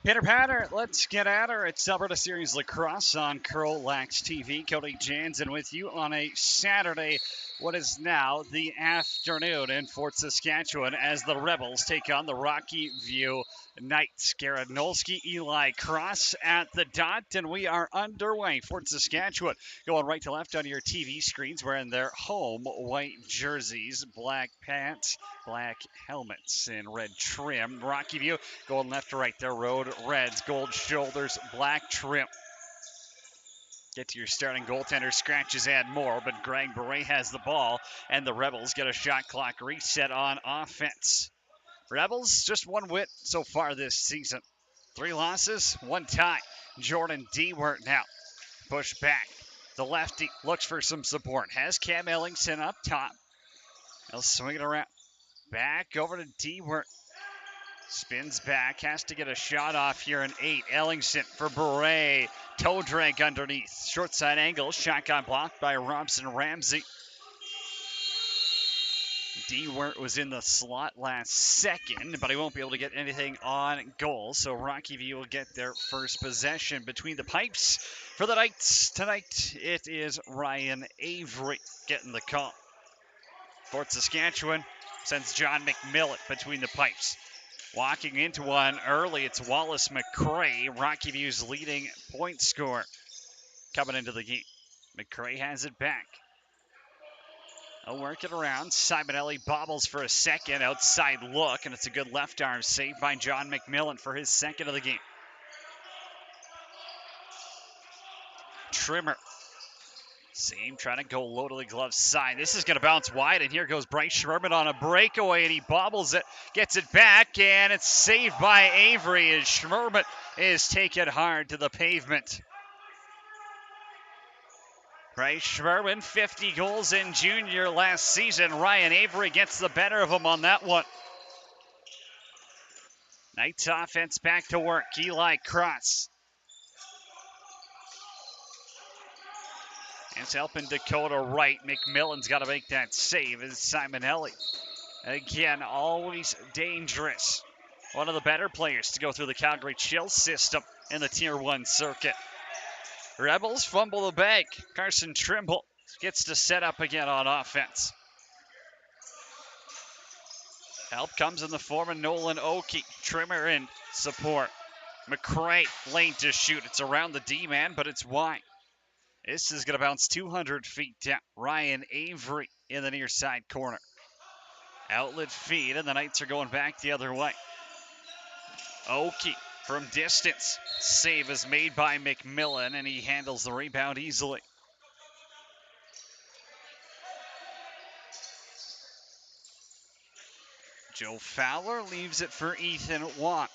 Pitter patter, let's get at her. It's Alberta Series Lacrosse on CROW LAX TV. Cody Jansen with you on a Saturday, what is now the afternoon in Fort Saskatchewan as the Rebels take on the Rockyview Knights. Garrett Nolski, Eli Cross at the dot, and we are underway. Fort Saskatchewan going right to left on your TV screens wearing their home white jerseys, black pants, black helmets, and red trim. Rockyview going left to right. Their road reds, gold shoulders, black trim. Get to your starting goaltender, scratches, add more, but Greg Beret has the ball, and the Rebels get a shot clock reset on offense. Rebels just one win so far this season. 3 losses, 1 tie. Jordan Dewart now push back. The lefty looks for some support. Has Cam Ellingson up top. He'll swing it around. Back over to Dewart. Spins back, has to get a shot off here in 8. Ellingson for Beret. Toe drag underneath. Short side angle. Shotgun blocked by Robson Ramsey. Dewart was in the slot last second, but he won't be able to get anything on goal. So Rockyview will get their first possession between the pipes. For the Knights tonight, it is Ryan Avery getting the call. Fort Saskatchewan sends John McMillan between the pipes. Walking into one early, it's Wallace McCray, Rockyview's leading point scorer, coming into the game. McCray has it back. I'll work it around. Simonelli bobbles for a second, outside look, and it's a good left arm save by John McMillan for his second of the game. Trimmer. Same, trying to go low to the glove side. This is going to bounce wide, and here goes Bryce Sherman on a breakaway, and he bobbles it, gets it back, and it's saved by Avery as Sherman is taken hard to the pavement. Bryce Sherman, 50 goals in junior last season. Ryan Avery gets the better of him on that one. Knights offense back to work. Eli Cross. It's helping Dakota Wright. McMillan's got to make that save as Simonelli. Again, always dangerous. One of the better players to go through the Calgary Chill system in the Tier 1 circuit. Rebels fumble the bag. Carson Trimble gets to set up again on offense. Help comes in the form of Nolan Oakey. Trimmer in support. McCray lane to shoot. It's around the D-man, but it's wide. This is going to bounce 200 feet down. Ryan Avery in the near side corner. Outlet feed, and the Knights are going back the other way. Oakey from distance. Save is made by McMillan, and he handles the rebound easily. Joe Fowler leaves it for Ethan Wong.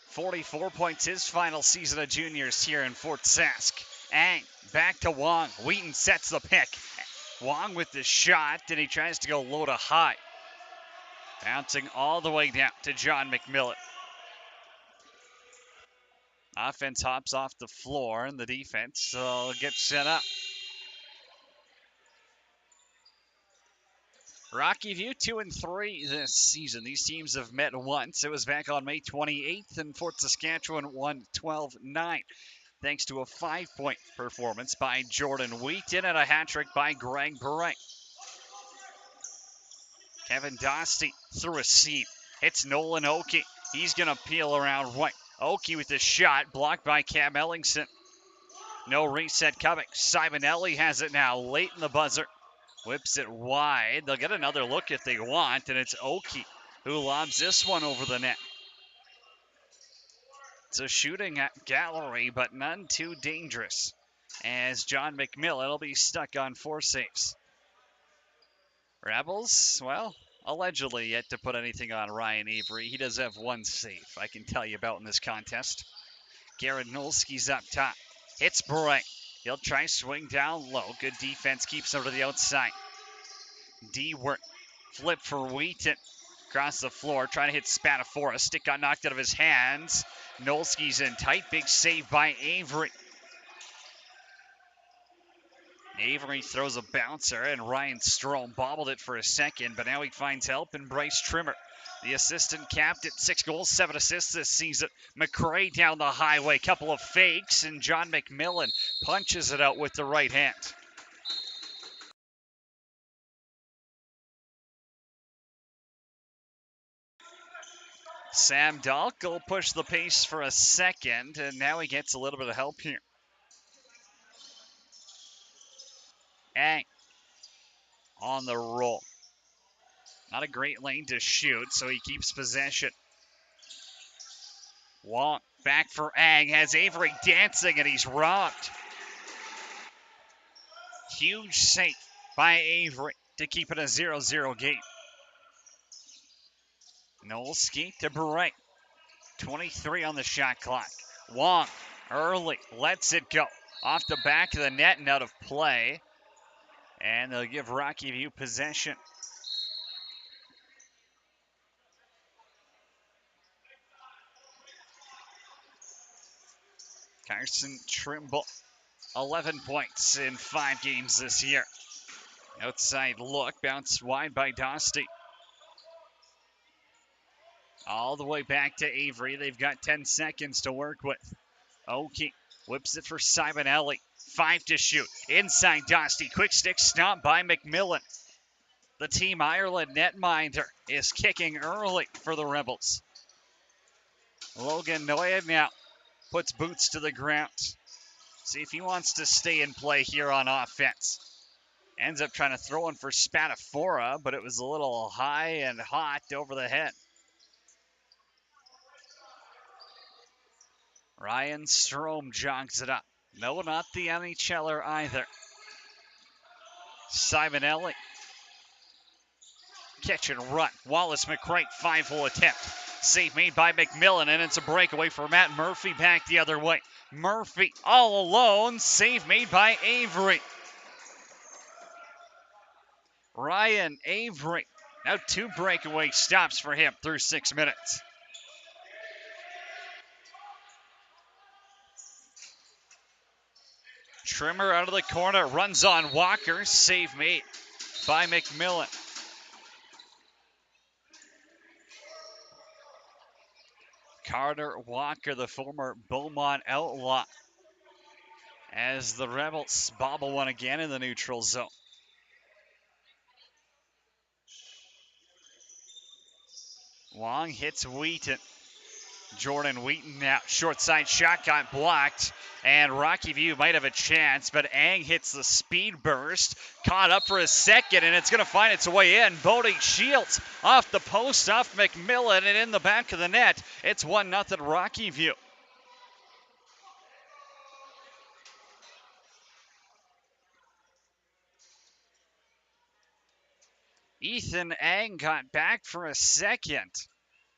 44 points his final season of juniors here in Fort Sask. Ang back to Wong. Wheaton sets the pick. Wong with the shot, and he tries to go low to high. Bouncing all the way down to John McMillan. Offense hops off the floor, and the defense will get set up. Rockyview 2-3 this season. These teams have met once. It was back on May 28th, and Fort Saskatchewan won 12-9. Thanks to a 5-point performance by Jordan Wheaton and a hat trick by Greg Beret. Kevin Dostie through a seam. It's Nolan Oakey. He's going to peel around right. Oakey with the shot, blocked by Cam Ellingson. No reset coming. Simonelli has it now, late in the buzzer. Whips it wide. They'll get another look if they want, and it's Oakey who lobs this one over the net. It's a shooting gallery, but none too dangerous, as John McMillan will be stuck on 4 saves. Rebels, well, allegedly yet to put anything on Ryan Avery. He does have 1 save I can tell you about in this contest. Garrett Nolski's up top. Hits Beret. He'll try swing down low. Good defense keeps him to the outside. Dewart flip for Wheaton. Across the floor, trying to hit Spatafora. Stick got knocked out of his hands. Nolski's in tight. Big save by Avery. Avery throws a bouncer, and Ryan Strom bobbled it for a second, but now he finds help in Bryce Trimmer. The assistant captain, 6 goals, 7 assists this season. McRae down the highway, couple of fakes, and John McMillan punches it out with the right hand. Sam Dahlk will push the pace for a second, and now he gets a little bit of help here. Ang on the roll. Not a great lane to shoot, so he keeps possession. Wong back for Ang, has Avery dancing, and he's robbed. Huge save by Avery to keep it a 0-0 game. Nolski to Beret. 23 on the shot clock. Wong early, lets it go. Off the back of the net and out of play. And they'll give Rockyview possession. Carson Trimble, 11 points in 5 games this year. Outside look, bounced wide by Dosty. All the way back to Avery. They've got 10 seconds to work with. Oki whips it for Simonelli. 5 to shoot. Inside Dosty. Quick stick stop by McMillan. The Team Ireland netminder is kicking early for the Rebels. Logan Noya now puts boots to the ground. See if he wants to stay in play here on offense. Ends up trying to throw one for Spatafora, but it was a little high and hot over the head. Ryan Strom jogs it up. No, not the NHLer either. Simonelli. Catch and run. Wallace McCray, 5-hole attempt. Save made by McMillan, and it's a breakaway for Matt Murphy back the other way. Murphy all alone. Save made by Avery. Ryan Avery. Now 2 breakaway stops for him through 6 minutes. Trimmer out of the corner, runs on Walker. Save made by McMillan. Carter Walker, the former Beaumont Outlaw, as the Rebels bobble one again in the neutral zone. Wong hits Wheaton. Jordan Wheaton now, short side shot got blocked, and Rockyview might have a chance, but Ang hits the speed burst, caught up for a second, and it's going to find its way in. Bodie Shields off the post, off McMillan, and in the back of the net. It's 1-0 Rockyview. Ethan Ang got back for a second,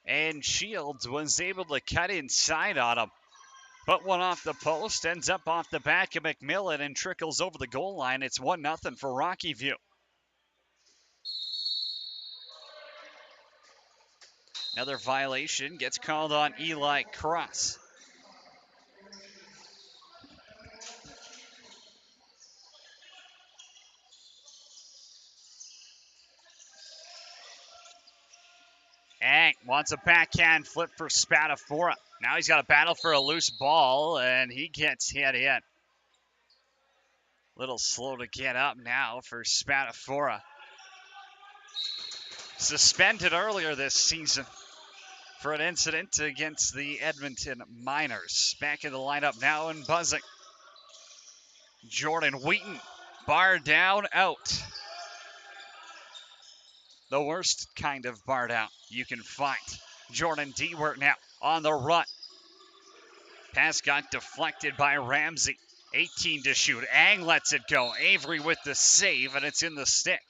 and Shields was able to cut inside on him. But one off the post, ends up off the back of McMillan and trickles over the goal line. It's 1-0 for Rockyview. Another violation gets called on Eli Cross. Ang wants a backhand flip for Spatafora. Now he's got a battle for a loose ball, and he gets hit in. Little slow to get up now for Spatafora. Suspended earlier this season for an incident against the Edmonton Miners. Back in the lineup now and buzzing. Jordan Wheaton, bar down, out. The worst kind of bar down you can find. Jordan Dewart now on the run. Pass got deflected by Ramsey. 18 to shoot. Ang lets it go. Avery with the save, and it's in the stick.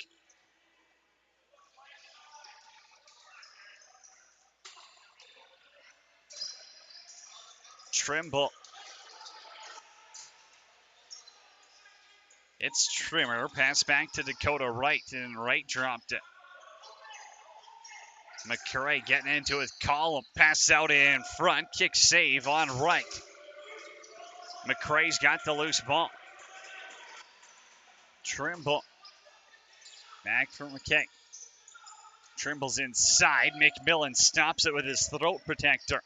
Trimble. It's Trimmer. Pass back to Dakota Wright, and Wright dropped it. McCray getting into his column. Pass out in front. Kick save on Wright. McCray's got the loose ball. Trimble. Back for McKay. Trimble's inside. McMillan stops it with his throat protector.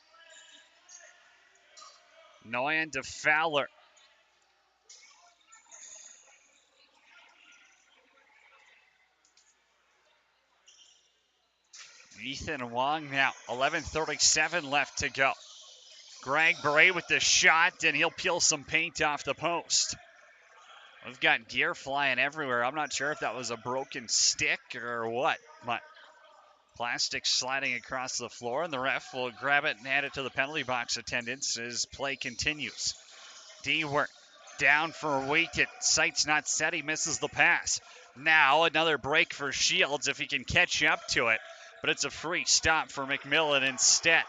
Noyan to Fowler. Ethan Wong now. 11:37 left to go. Greg Bray with the shot, and he'll peel some paint off the post. We've got gear flying everywhere. I'm not sure if that was a broken stick or what, but plastic sliding across the floor, and the ref will grab it and hand it to the penalty box attendants as play continues. Dewart down for Wheaton. Sight's not set. He misses the pass. Now another break for Shields if he can catch up to it, but it's a free stop for McMillan instead.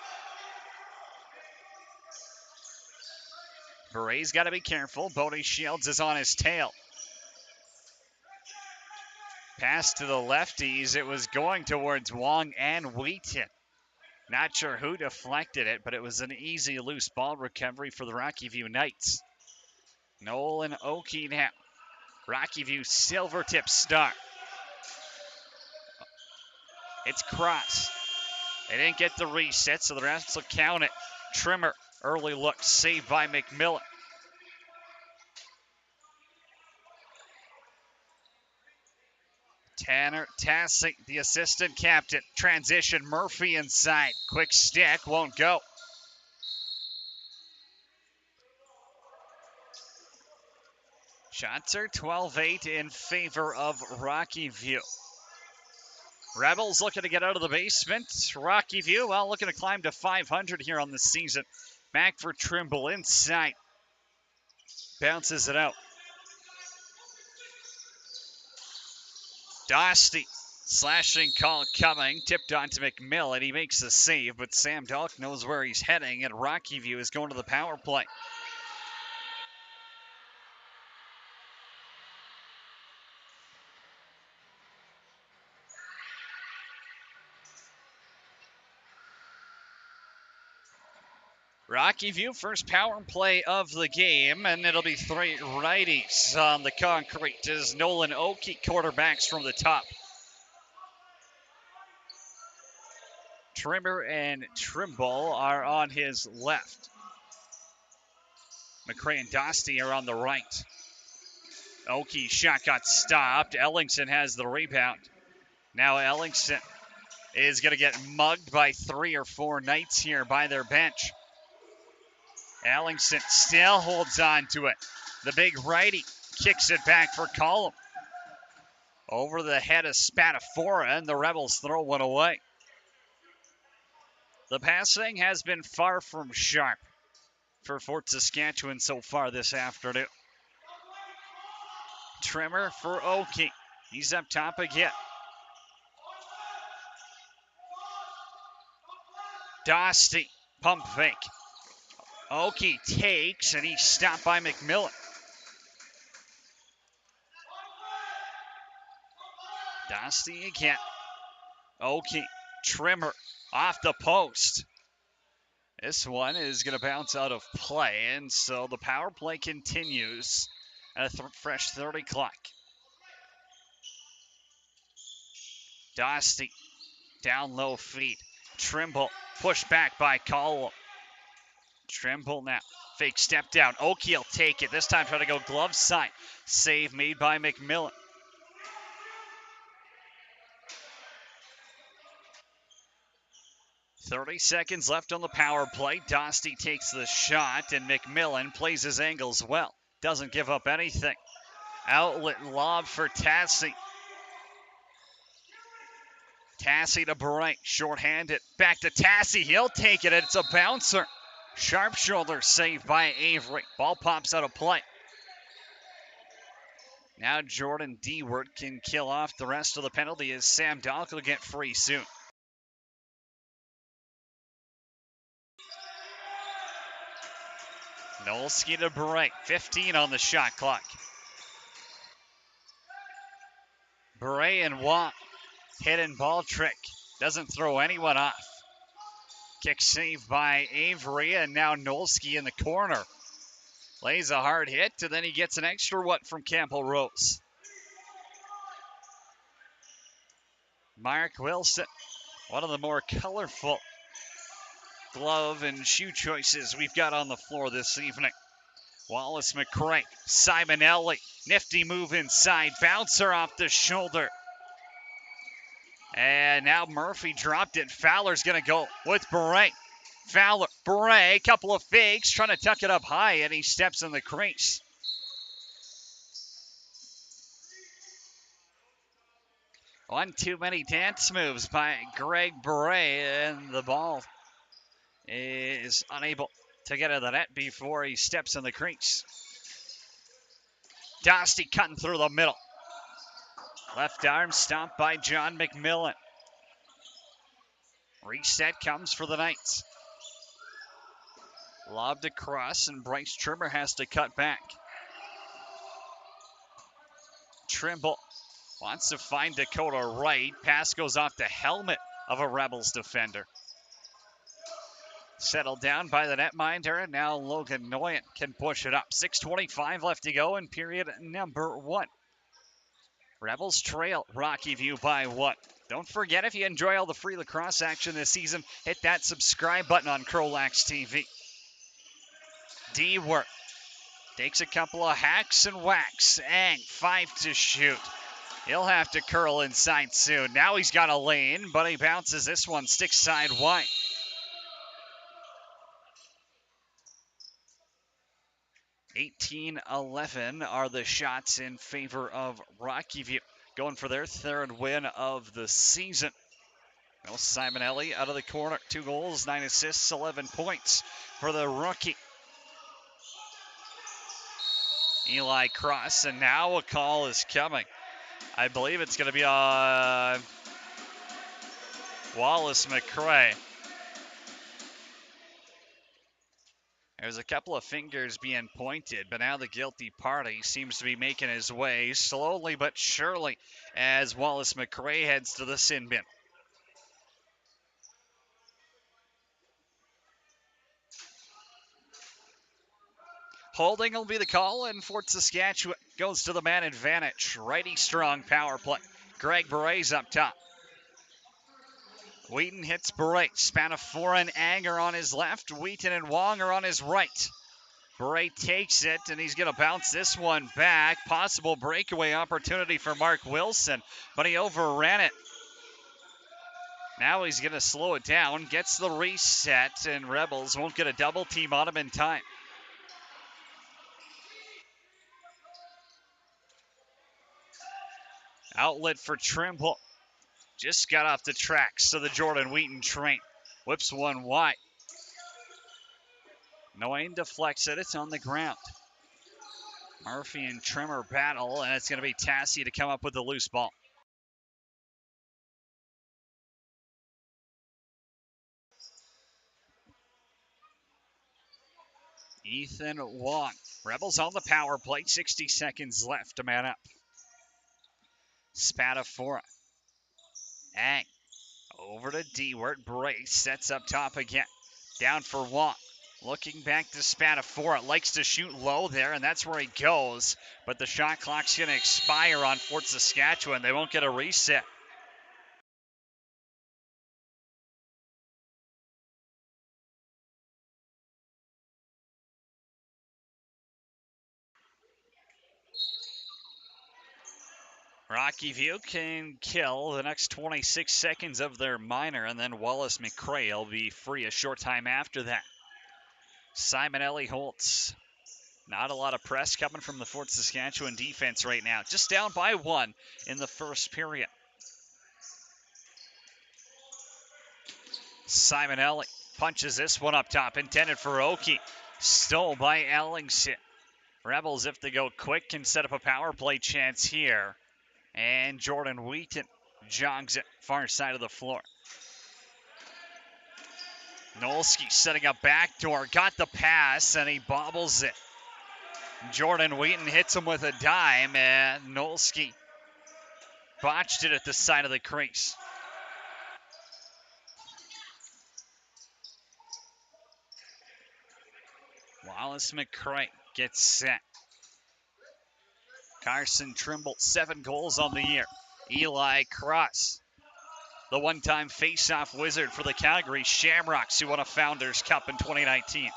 Beray's got to be careful. Bodie Shields is on his tail. Pass to the lefties. It was going towards Wong and Wheaton. Not sure who deflected it, but it was an easy loose ball recovery for the Rockyview Knights. Nolan Oakey now. Rockyview Silvertip star. It's cross. They didn't get the reset, so the refs will count it. Trimmer, early look, saved by McMillan. Tanner Tassick, the assistant captain. Transition, Murphy inside. Quick stick, won't go. Shots are 12-8 in favor of Rockyview. Rebels looking to get out of the basement. Rockyview, well, looking to climb to 500 here on the season. Back for Trimble inside. Bounces it out. Dosty, slashing call coming, tipped on to McMillan. He makes the save, but Sam Dalk knows where he's heading, and Rockyview is going to the power play. Rockyview, first power play of the game, and it'll be three righties on the concrete as Nolan Oakey quarterbacks from the top. Trimmer and Trimble are on his left. McCray and Dosty are on the right. Oakey's shot got stopped. Ellingson has the rebound. Now Ellingson is going to get mugged by 3 or 4 Knights here by their bench. Ellingson still holds on to it. The big righty kicks it back for Collum. Over the head of Spatafora, and the Rebels throw one away. The passing has been far from sharp for Fort Saskatchewan so far this afternoon. Trimmer for Oakey. He's up top again. Dosty, pump fake. Oakey takes, and he's stopped by McMillan. Dosty again. Oakey, Trimmer, off the post. This one is going to bounce out of play, and so the power play continues at a fresh 30 clock. Dosty, down low feed. Trimble, pushed back by Collum. Trimble now, fake step down. Oakey will take it. This time trying to go glove side. Save made by McMillan. .30 seconds left on the power play. Dosty takes the shot, and McMillan plays his angles well. Doesn't give up anything. Outlet lob for Tassie. Tassie to Bray, short-handed. Back to Tassie, he'll take it, and it's a bouncer. Sharp shoulder saved by Avery. Ball pops out of play. Now Jordan Dewart can kill off the rest of the penalty as Sam Dalk will get free soon. Nolski to Bray, 15 on the shot clock. Bray and Watt, hidden ball trick. Doesn't throw anyone off. Kick saved by Avery, and now Nolski in the corner. Lays a hard hit, and then he gets an extra one from Campbell Rose. Mark Wilson, one of the more colorful glove and shoe choices we've got on the floor this evening. Wallace McCray, Simonelli, nifty move inside, bouncer off the shoulder. And now Murphy dropped it. Fowler's going to go with Beret. Fowler, Beret, couple of fakes, trying to tuck it up high, and he steps in the crease. One too many dance moves by Greg Beret, and the ball is unable to get to the net before he steps in the crease. Dosty cutting through the middle. Left arm stopped by John McMillan. Reset comes for the Knights. Lobbed across, and Bryce Trimmer has to cut back. Trimble wants to find Dakota Wright. Pass goes off the helmet of a Rebels defender. Settled down by the netminder, and now Logan Noyan can push it up. 6:25 left to go in period number 1. Rebels trail Rockyview by 1. Don't forget, if you enjoy all the free lacrosse action this season, hit that subscribe button on CROW LAX TV. D-Work takes a couple of hacks and whacks. Ang, 5 to shoot. He'll have to curl inside soon. Now he's got a lane, but he bounces this one, stick side wide. 18-11 are the shots in favor of Rockyview, going for their 3rd win of the season. Well, Simonelli out of the corner, 2 goals, 9 assists, 11 points for the rookie. Eli Cross, and now a call is coming. I believe it's going to be on Wallace McCray. There's a couple of fingers being pointed, but now the guilty party seems to be making his way slowly but surely as Wallace McCray heads to the sin bin. Holding will be the call, and Fort Saskatchewan goes to the man advantage. Righty strong power play. Greg Beret's up top. Wheaton hits Beret. Spanafora and Anger on his left. Wheaton and Wong are on his right. Beret takes it, and he's going to bounce this one back. Possible breakaway opportunity for Mark Wilson, but he overran it. Now he's going to slow it down, gets the reset, and Rebels won't get a double team on him in time. Outlet for Trimble. Just got off the tracks to the Jordan Wheaton train. Whips one wide. Noine deflects it. It's on the ground. Murphy and Trimmer battle, and it's going to be Tassie to come up with the loose ball. Ethan Wong. Rebels on the power play. 60 seconds left to man up. Spadafora. Ang. Over to D-Word. Brace sets up top again. Down for Wong. Looking back to Spadafora. Likes to shoot low there, and that's where he goes. But the shot clock's going to expire on Fort Saskatchewan. They won't get a reset. Rockyview can kill the next 26 seconds of their minor, and then Wallace McCray will be free a short time after that. Simonelli Holtz. Not a lot of press coming from the Fort Saskatchewan defense right now. Just down by 1 in the first period. Simonelli punches this one up top, intended for Oki. Stole by Ellingson. Rebels, if they go quick, can set up a power play chance here. And Jordan Wheaton jogs it far side of the floor. Nolsky setting up backdoor, got the pass, and he bobbles it. Jordan Wheaton hits him with a dime, and Nolsky botched it at the side of the crease. Wallace McCray gets set. Carson Trimble, 7 goals on the year. Eli Cross the one-time face-off wizard for the Calgary Shamrocks, who won a Founders Cup in 2019.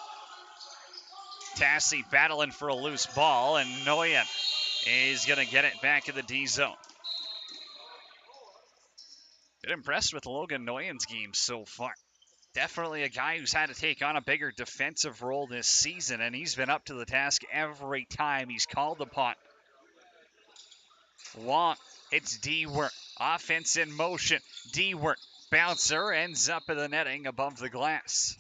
Tassi battling for a loose ball, and Nguyen is going to get it back in the D zone. Been impressed with Logan Nguyen's game so far. Definitely a guy who's had to take on a bigger defensive role this season, and he's been up to the task every time he's called upon. Wong, it's D-work. Offense in motion. D-work. Bouncer ends up in the netting above the glass.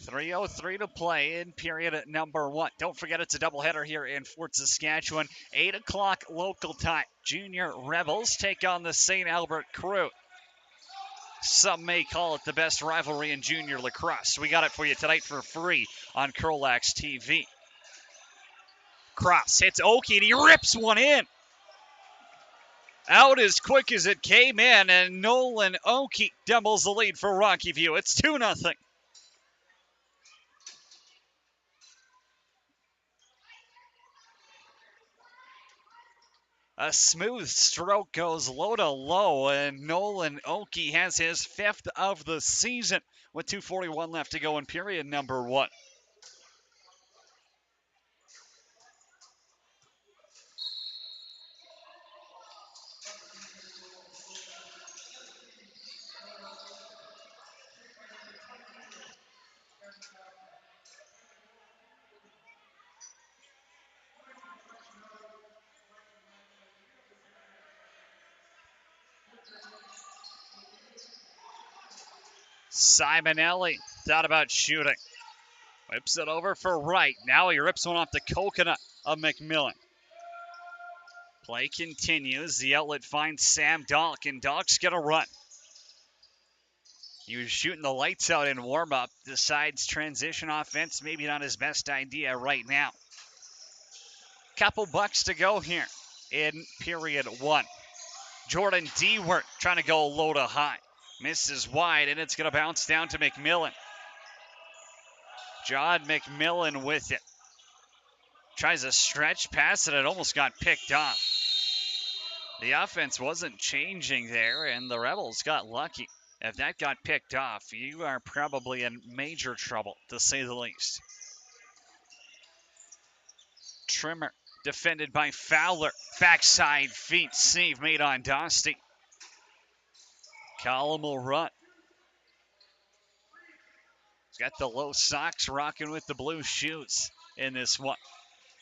3:03 to play in period at number 1. Don't forget it's a doubleheader here in Fort Saskatchewan. 8 o'clock local time. Junior Rebels take on the St. Albert CROW. Some may call it the best rivalry in junior lacrosse. We got it for you tonight for free on CROW LAX TV. Cross hits Oki and he rips one in. Out as quick as it came in, and Nolan Oki doubles the lead for Rockyview. It's 2-0. A smooth stroke goes low to low, and Nolan Oki has his 5th of the season with 2:41 left to go in period number 1. Simonelli thought about shooting. Whips it over for Wright. Now he rips one off the coconut of McMillan. Play continues. The outlet finds Sam Dalk, and Dalk's going to run. He was shooting the lights out in warm-up. Decides transition offense, maybe not his best idea right now. Couple bucks to go here in period 1. Jordan Dewart trying to go low to high. Misses wide, and it's going to bounce down to McMillan. John McMillan with it. Tries a stretch pass, and it almost got picked off. The offense wasn't changing there, and the Rebels got lucky. If that got picked off, you are probably in major trouble, to say the least. Trimmer defended by Fowler. Backside feet save made on Dosty. Column will run. He's got the low socks rocking with the blue shoes in this one.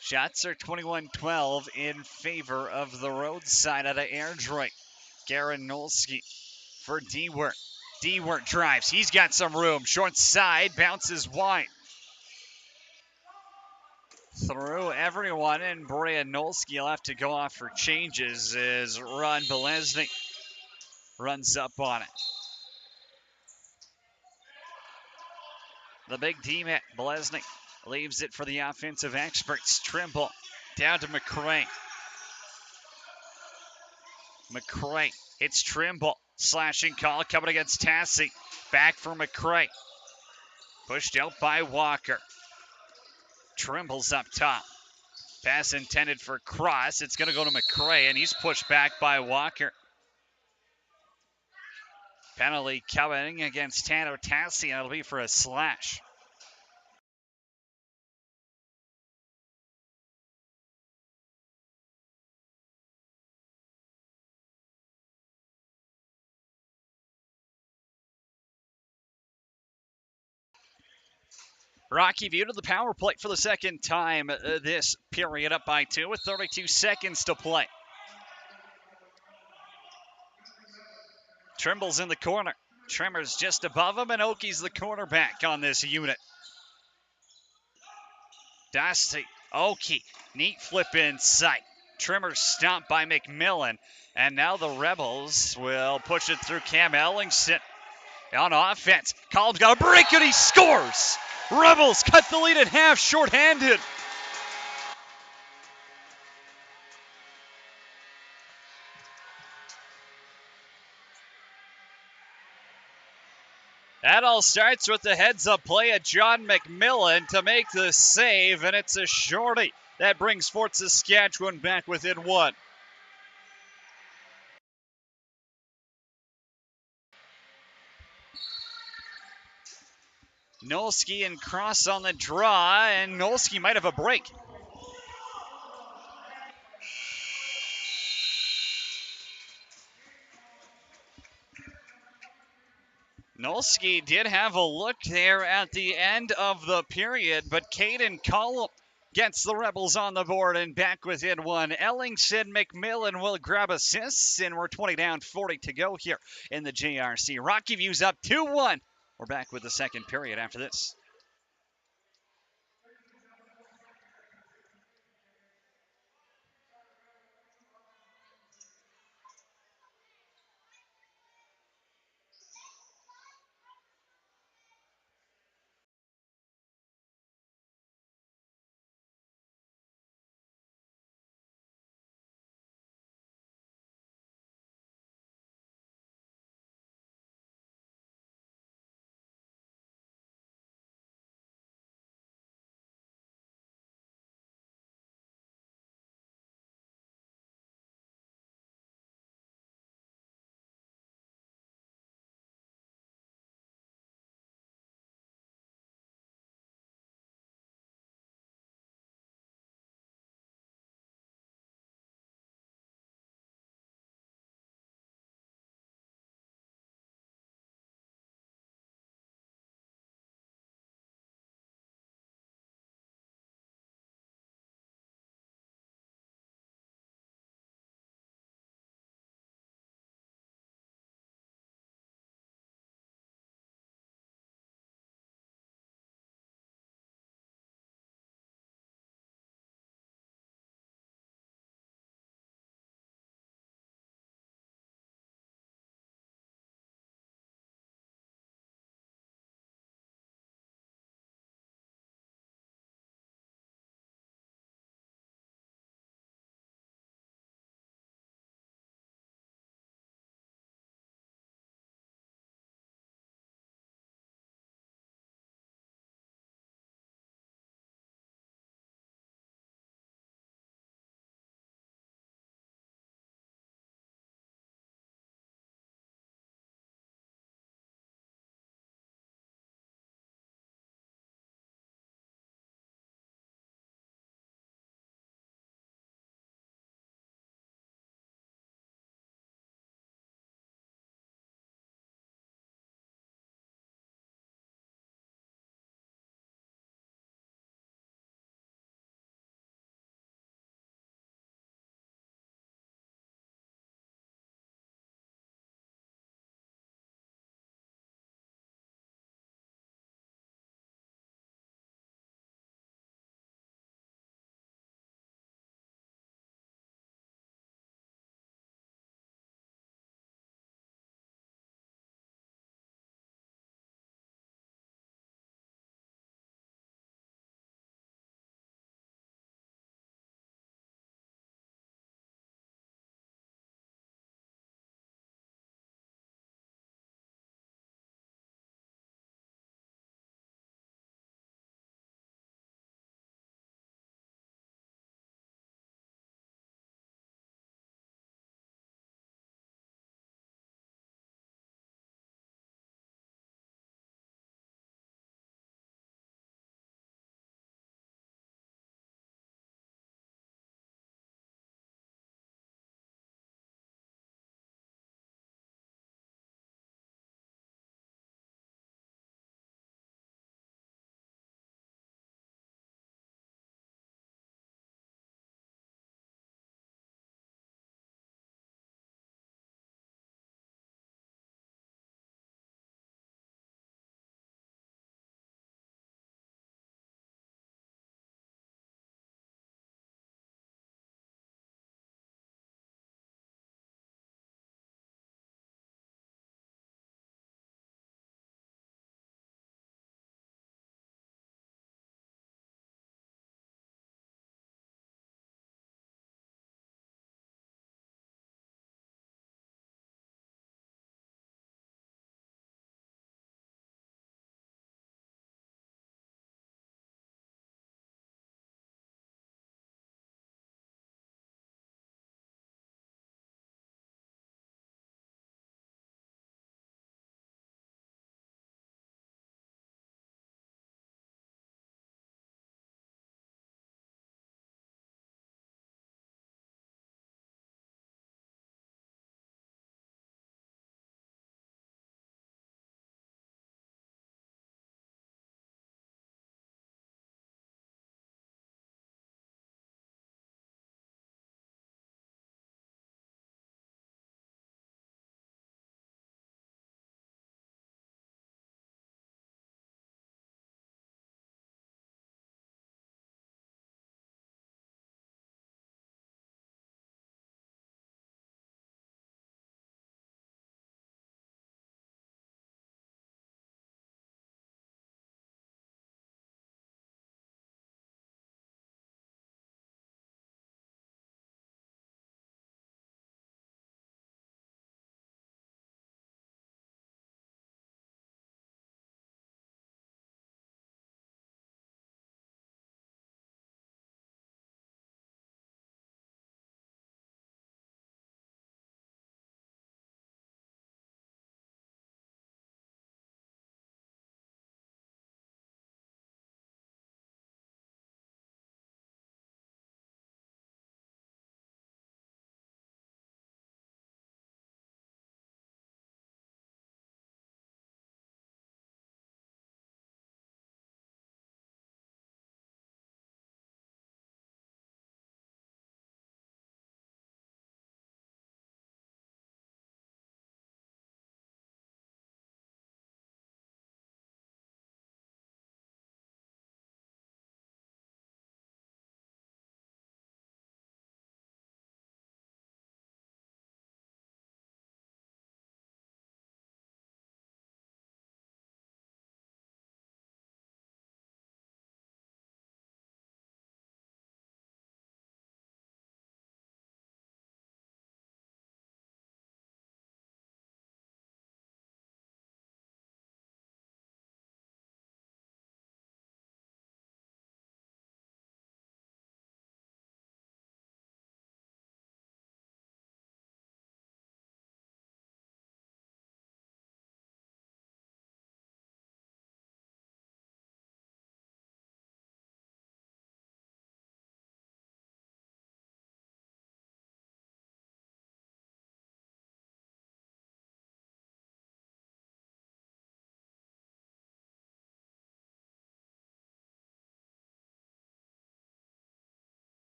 Shots are 21-12 in favor of the roadside out of Airdrie. Garanolski for Dewart. Dewart drives. He's got some room. Short side, bounces wide. Through everyone, and Brianolski will have to go off for changes as Ron Belesny runs up on it. The big team at Belesny leaves it for the offensive experts. Trimble down to McCray. McCray hits Trimble. Slashing call coming against Tassi. Back for McCray. Pushed out by Walker. Trimble's up top. Pass intended for Cross. It's going to go to McCray, and he's pushed back by Walker. Penalty coming against Tanner Tassi, and it'll be for a slash. Rockyview to the power play for the second time this period, up by 2 with 32 seconds to play. Trimble's in the corner. Trimmer's just above him, and Oki's the cornerback on this unit. Dosty, Oki, neat flip inside. Trimmer stomped by McMillan, and now the Rebels will push it through Cam Ellingson. On offense, Column's got a break, and he scores! Rebels cut the lead at half, shorthanded. That all starts with the heads-up play of John McMillan to make the save, and it's a shorty that brings Fort Saskatchewan back within 1. Nolski and Cross on the draw, and Nolski might have a break. Nolski did have a look there at the end of the period, but Caden Cullum gets the Rebels on the board and back within one. Ellingson McMillan will grab assists, and we're 20 down, 40 to go here in the JRC. Rockyview's up 2-1. We're back with the second period after this.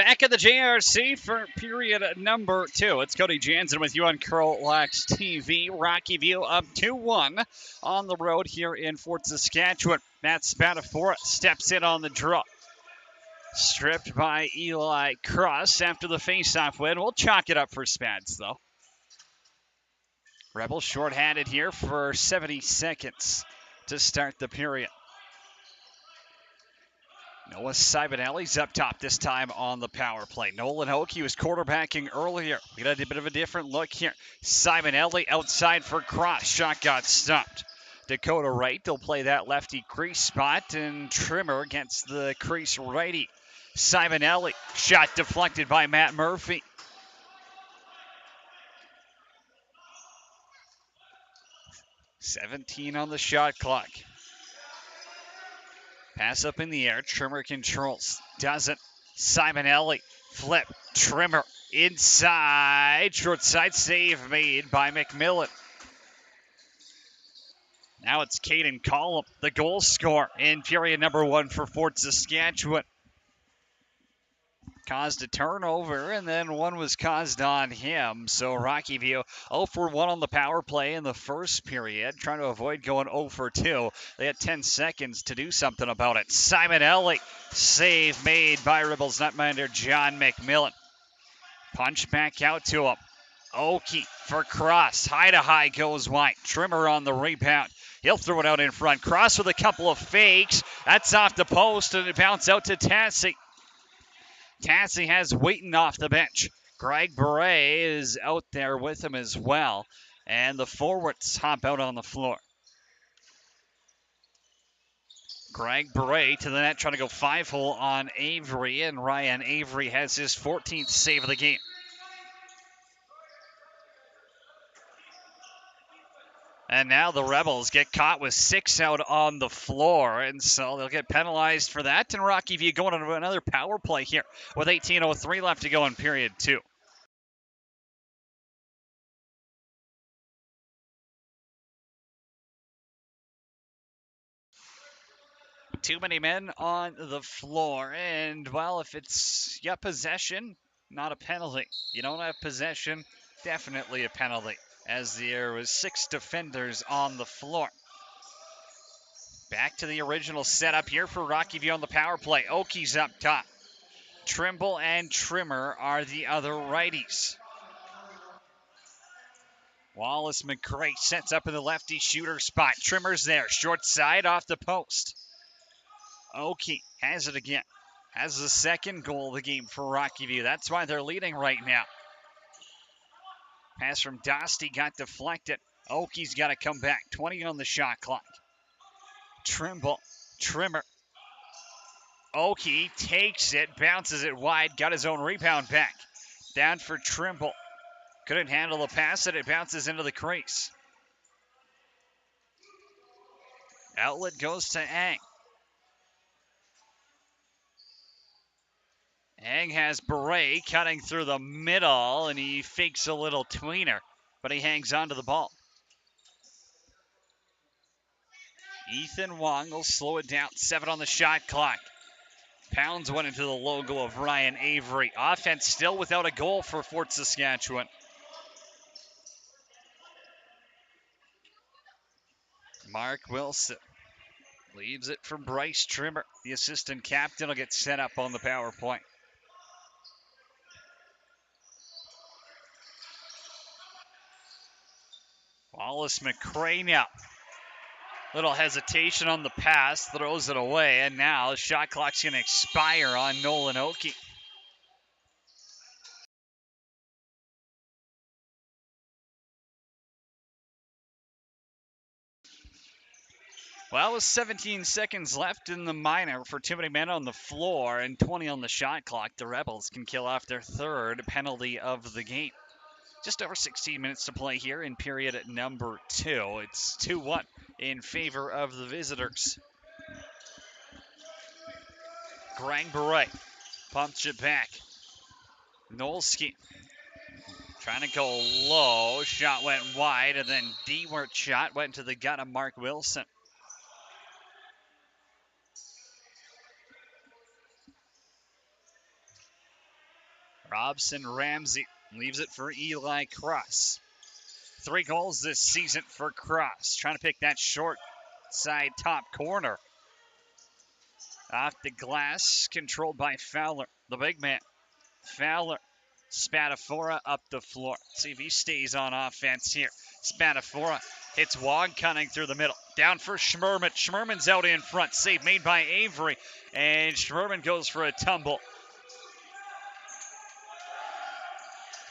Back at the JRC for period number 2. It's Cody Jansen with you on CROW LAX TV. Rockyview up 2-1 on the road here in Fort Saskatchewan. Matt Spadafora steps in on the draw. Stripped by Eli Cross after the faceoff win. We'll chalk it up for Spads, though. Rebels shorthanded here for 70 seconds to start the period. Noah Sibonelli's up top this time on the power play. Nolan Hokie was quarterbacking earlier. We got a bit of a different look here. Sibonelli outside for Cross. Shot got stopped. Dakota Wright, they'll play that lefty crease spot, and Trimmer against the crease righty. Sibonelli, shot deflected by Matt Murphy. $17 on the shot clock. Pass up in the air. Trimmer controls. Doesn't. Sibonelli. Flip. Trimmer. Inside. Short side save made by McMillan. Now it's Caden Collum, the goal scorer in period number 1 for Fort Saskatchewan. Caused a turnover, and then one was caused on him. So Rockyview 0 for 1 on the power play in the first period, trying to avoid going 0 for 2. They had 10 seconds to do something about it. Sibonelli, save made by Rebels netminder John McMillan. Punch back out to him. Okie for Cross. High to high goes wide. Trimmer on the rebound. He'll throw it out in front. Cross with a couple of fakes. That's off the post, and it bounced out to Tassie. Tassie has Wheaton off the bench. Greg Beret is out there with him as well. And the forwards hop out on the floor. Greg Beret to the net, trying to go 5-hole on Avery. And Ryan Avery has his 14th save of the game. And now the Rebels get caught with 6 out on the floor, and so they'll get penalized for that. And Rockyview going on another power play here with 18:03 left to go in period 2. Too many men on the floor, and well, if it's possession, not a penalty. You don't have possession, definitely a penalty, as there was 6 defenders on the floor. Back to the original setup here for Rockyview on the power play. Okie's up top. Trimble and Trimmer are the other righties. Wallace McCray sets up in the lefty shooter spot. Trimmer's there. Short side off the post. Okie has it again. Has the second goal of the game for Rockyview. That's why they're leading right now. Pass from Dosty got deflected. Okie's got to come back. 20 on the shot clock. Trimble. Trimmer. Okie takes it, bounces it wide, got his own rebound back. Down for Trimble. Couldn't handle the pass, and it bounces into the crease. Outlet goes to Ang. Ang has Beret cutting through the middle, and he fakes a little tweener, but he hangs on to the ball. Ethan Wong will slow it down. 7 on the shot clock. Pounds went into the logo of Ryan Avery. Offense still without a goal for Fort Saskatchewan. Mark Wilson leaves it for Bryce Trimmer. The assistant captain will get set up on the power play. Wallace McCray now. Little hesitation on the pass, throws it away, and now the shot clock's going to expire on Nolan Okie. Well, with 17 seconds left in the minor for too many men on the floor and 20 on the shot clock, the Rebels can kill off their 3rd penalty of the game. Just over 16 minutes to play here in period number 2. It's 2-1 in favor of the visitors. Greg Beret pumps it back. Nolski trying to go low. Shot went wide, and then D-word shot went to the gut of Mark Wilson. Robson Ramsey leaves it for Eli Cross. 3 goals this season for Cross. Trying to pick that short side top corner. Off the glass, controlled by Fowler, the big man. Fowler, Spadafora up the floor. See if he stays on offense here. Spadafora hits Wong cutting through the middle. Down for Schmerman. Schmerman's out in front. Save made by Avery. And Schmerman goes for a tumble.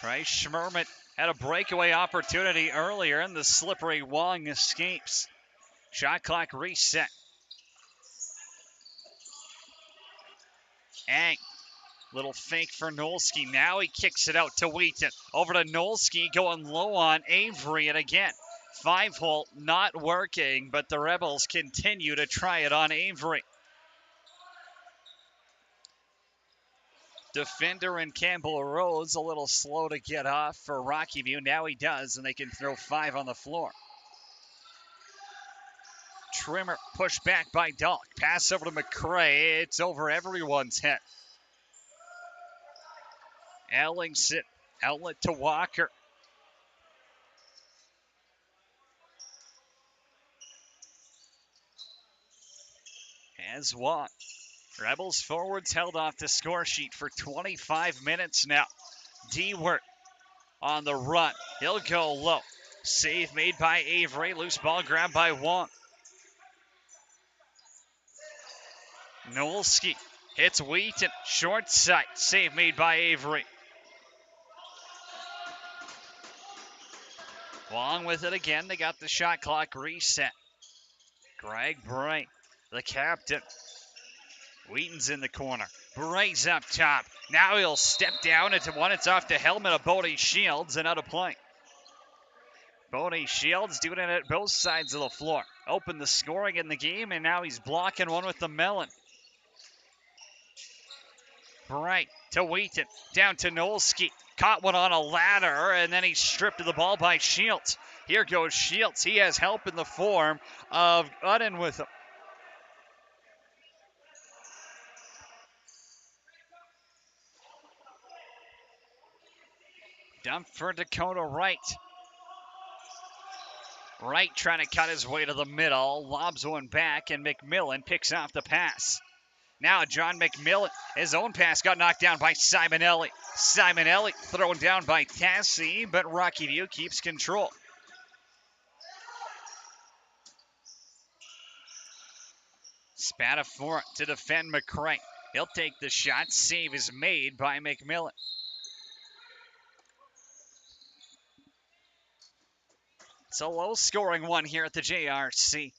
Right, Schmerman had a breakaway opportunity earlier, and the slippery Wong escapes. Shot clock reset. Ang, little fake for Nolski. Now he kicks it out to Wheaton. Over to Nolski, going low on Avery, and again, 5-hole not working, but the Rebels continue to try it on Avery. Defender and Campbell Rhodes a little slow to get off for Rockyview. Now he does, and they can throw 5 on the floor. Trimmer pushed back by Dalk. Pass over to McCray. It's over everyone's head. Ellingson, outlet to Walker. As Watt. Rebels forwards held off the score sheet for 25 minutes now. Dewart on the run. He'll go low. Save made by Avery. Loose ball grabbed by Wong. Nolski hits Wheaton. Short side. Save made by Avery. Wong with it again. They got the shot clock reset. Greg Bray, the captain. Wheaton's in the corner. Bray's up top. Now he'll step down into one. It's off the helmet of Bodie Shields and out of play. Bodie Shields doing it at both sides of the floor. Opened the scoring in the game, and now he's blocking one with the melon. Bray to Wheaton. Down to Nolski. Caught one on a ladder, and then he's stripped of the ball by Shields. Here goes Shields. He has help in the form of Udden with him. Dump for Dakota Wright. Wright trying to cut his way to the middle. Lobs one back, and McMillan picks off the pass. Now John McMillan, his own pass got knocked down by Simonelli. Simonelli thrown down by Tassie, but Rockyview keeps control. Spadafora to defend McCray. He'll take the shot. Save is made by McMillan. It's a low-scoring one here at the JRC.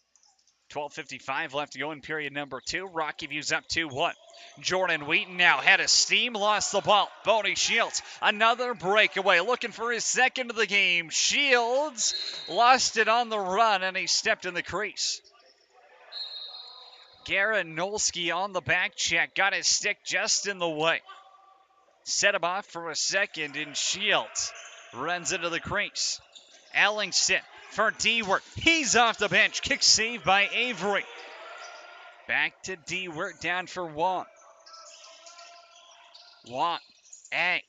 12:55 left to go in period number 2. Rockyview's up 2-1. Jordan Wheaton now had a steam, lost the ball. Bodie Shields, another breakaway, looking for his second of the game. Shields lost it on the run, and he stepped in the crease. Garrett Nolski on the back check, got his stick just in the way. Set him off for a second, and Shields runs into the crease. Ellingson for Dewart. He's off the bench. Kick saved by Avery. Back to Dewart, down for Wong. Wong, Ang.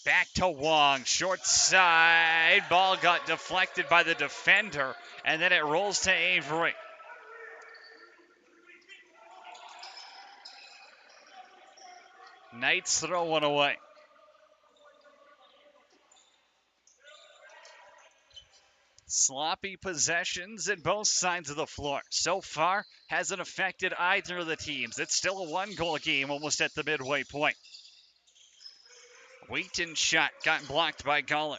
Back to Wong. Short side. Ball got deflected by the defender, and then it rolls to Avery. Knights throw one away. Sloppy possessions at both sides of the floor. So far, hasn't affected either of the teams. It's still a 1-goal game almost at the midway point. Wheaton shot got blocked by Goller.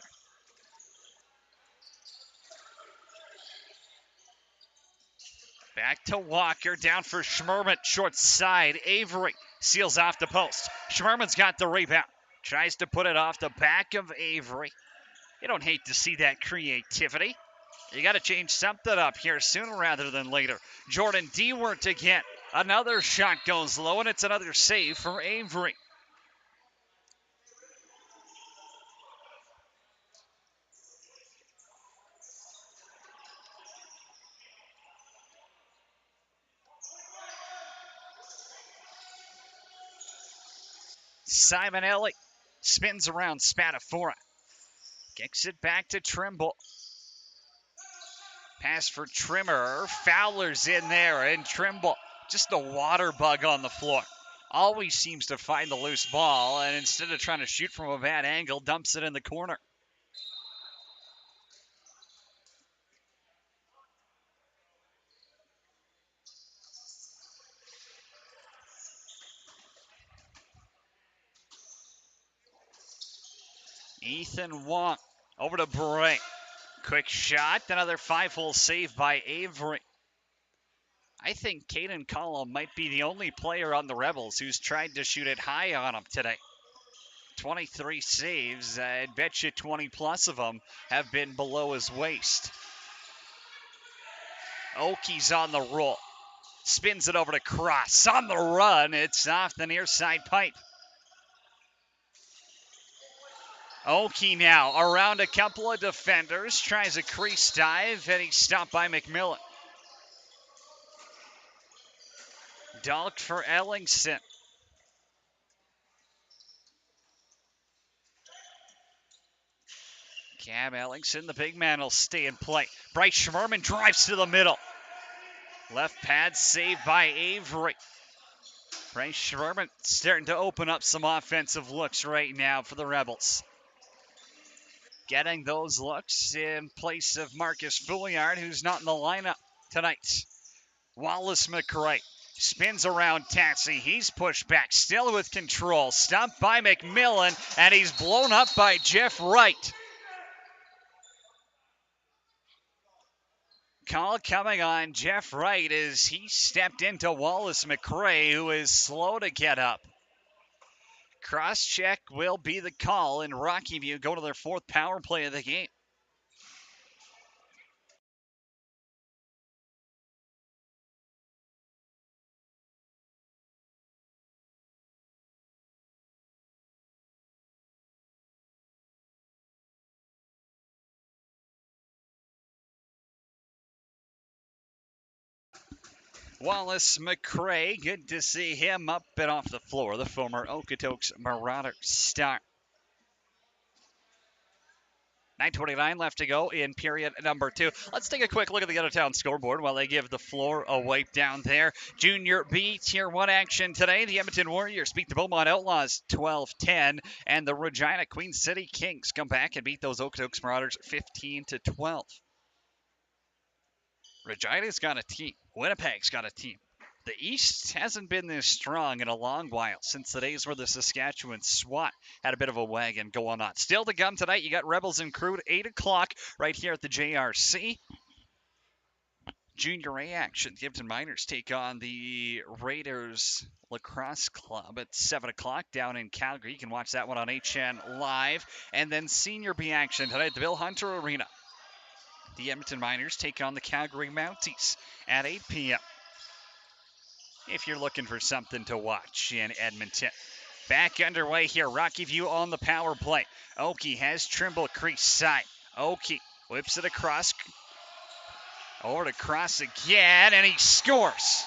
Back to Walker, down for Schmerman. Short side, Avery seals off the post. Schmerman's got the rebound. Tries to put it off the back of Avery. You don't hate to see that creativity. You got to change something up here sooner rather than later. Jordan Dewart again. Another shot goes low, and it's another save for Avery. Simonelli Spins around Spadafora. Kicks it back to Trimble. Pass for Trimmer. Fowler's in there, and Trimble, just a water bug on the floor. Always seems to find the loose ball, and instead of trying to shoot from a bad angle, dumps it in the corner. Ethan Wong over to Bray. Quick shot, another 5-hole save by Avery. I think Caden Collum might be the only player on the Rebels who's tried to shoot it high on him today. 23 saves, I'd bet you 20 plus of them have been below his waist. Oki's on the roll. Spins it over to Cross. On the run, it's off the near side pipe. Oki now around a couple of defenders, tries a crease dive, and he's stopped by McMillan. Dunk for Ellingson. Cam Ellingson, the big man, will stay in play. Bryce Schmerman drives to the middle. Left pad saved by Avery. Bryce Schmerman starting to open up some offensive looks right now for the Rebels. Getting those looks in place of Marcus Fouillard, who's not in the lineup tonight. Wallace McRae spins around Tatsy. He's pushed back, still with control. Stopped by McMillan, and he's blown up by Jeff Wright. Call coming on Jeff Wright as he stepped into Wallace McRae, who is slow to get up. Cross check will be the call, and Rockyview go to their 4th power play of the game. Wallace McRae, good to see him up and off the floor, the former Okotoks Marauder star. 9:29 left to go in period number 2. Let's take a quick look at the out-of-town scoreboard while they give the floor a wipe down there. Junior B Tier 1 action today. The Edmonton Warriors beat the Beaumont Outlaws 12-10, and the Regina Queen City Kings come back and beat those Okotoks Marauders 15-12. Regina's got a team. Winnipeg's got a team. The East hasn't been this strong in a long while, since the days where the Saskatchewan SWAT had a bit of a wagon going on. Still to come tonight, you got Rebels and CROW at 8 o'clock right here at the JRC. Junior A action. The Edmonton Miners take on the Raiders Lacrosse Club at 7 o'clock down in Calgary. You can watch that one on HN Live. And then Senior B action tonight at the Bill Hunter Arena. The Edmonton Miners take on the Calgary Mounties at 8 p.m. if you're looking for something to watch in Edmonton. Back underway here. Rockyview on the power play. Oki has Trimble crease side. Oki whips it across. Over to Cross again, and he scores.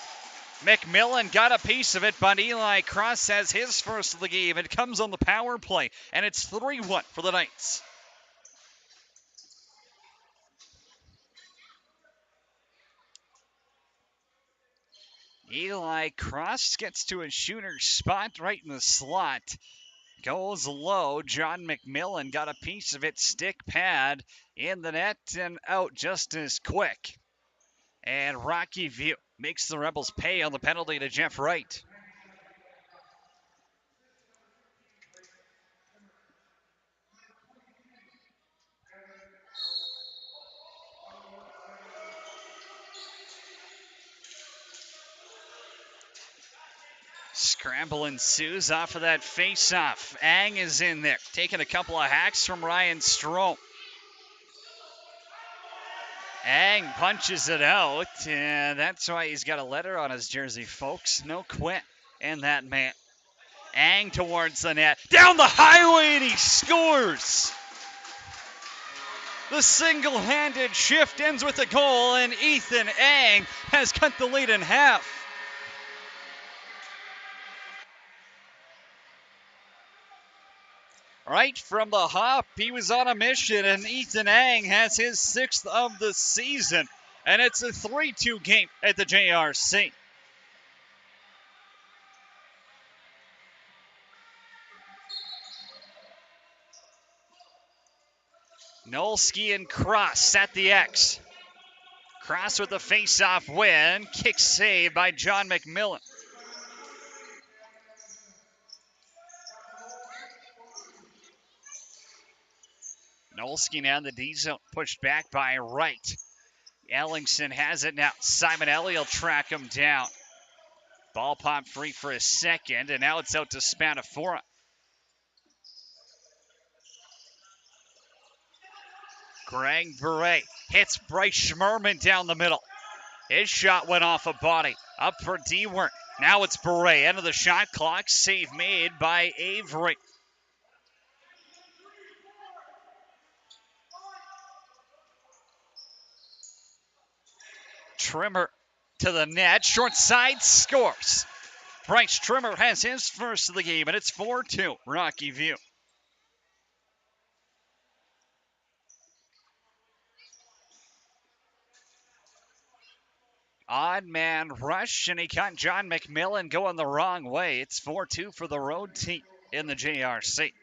McMillan got a piece of it, but Eli Cross has his first of the game. It comes on the power play, and it's 3-1 for the Knights. Eli Cross gets to a shooter's spot right in the slot. Goes low. John McMillan got a piece of it. Stick pad in the net and out just as quick. And Rockyview makes the Rebels pay on the penalty to Jeff Wright. Scramble ensues off of that face-off. Ang is in there, taking a couple of hacks from Ryan Strom. Ang punches it out, and that's why he's got a letter on his jersey, folks. No quit in that man. Ang towards the net. Down the highway, and he scores! The single-handed shift ends with a goal, and Ethan Ang has cut the lead in half. Right from the hop, he was on a mission, and Ethan Ang has his 6th of the season. And it's a 3-2 game at the JRC. Nolski and Cross at the X. Cross with the face-off win. Kick save by John McMillan. Nolski now in the D zone, pushed back by Wright. Ellingson has it now. Simon Ellie will track him down. Ball pop free for a second, and now it's out to Spadafora. Greg Beret hits Bryce Schmerman down the middle. His shot went off a body. Up for Dewart. Now it's Beret. End of the shot clock. Save made by Avery. Trimmer to the net. Short side scores. Bryce Trimmer has his first of the game, and it's 4-2 Rockyview. Odd man rush, and he caught John McMillan going the wrong way. It's 4-2 for the road team in the JRC.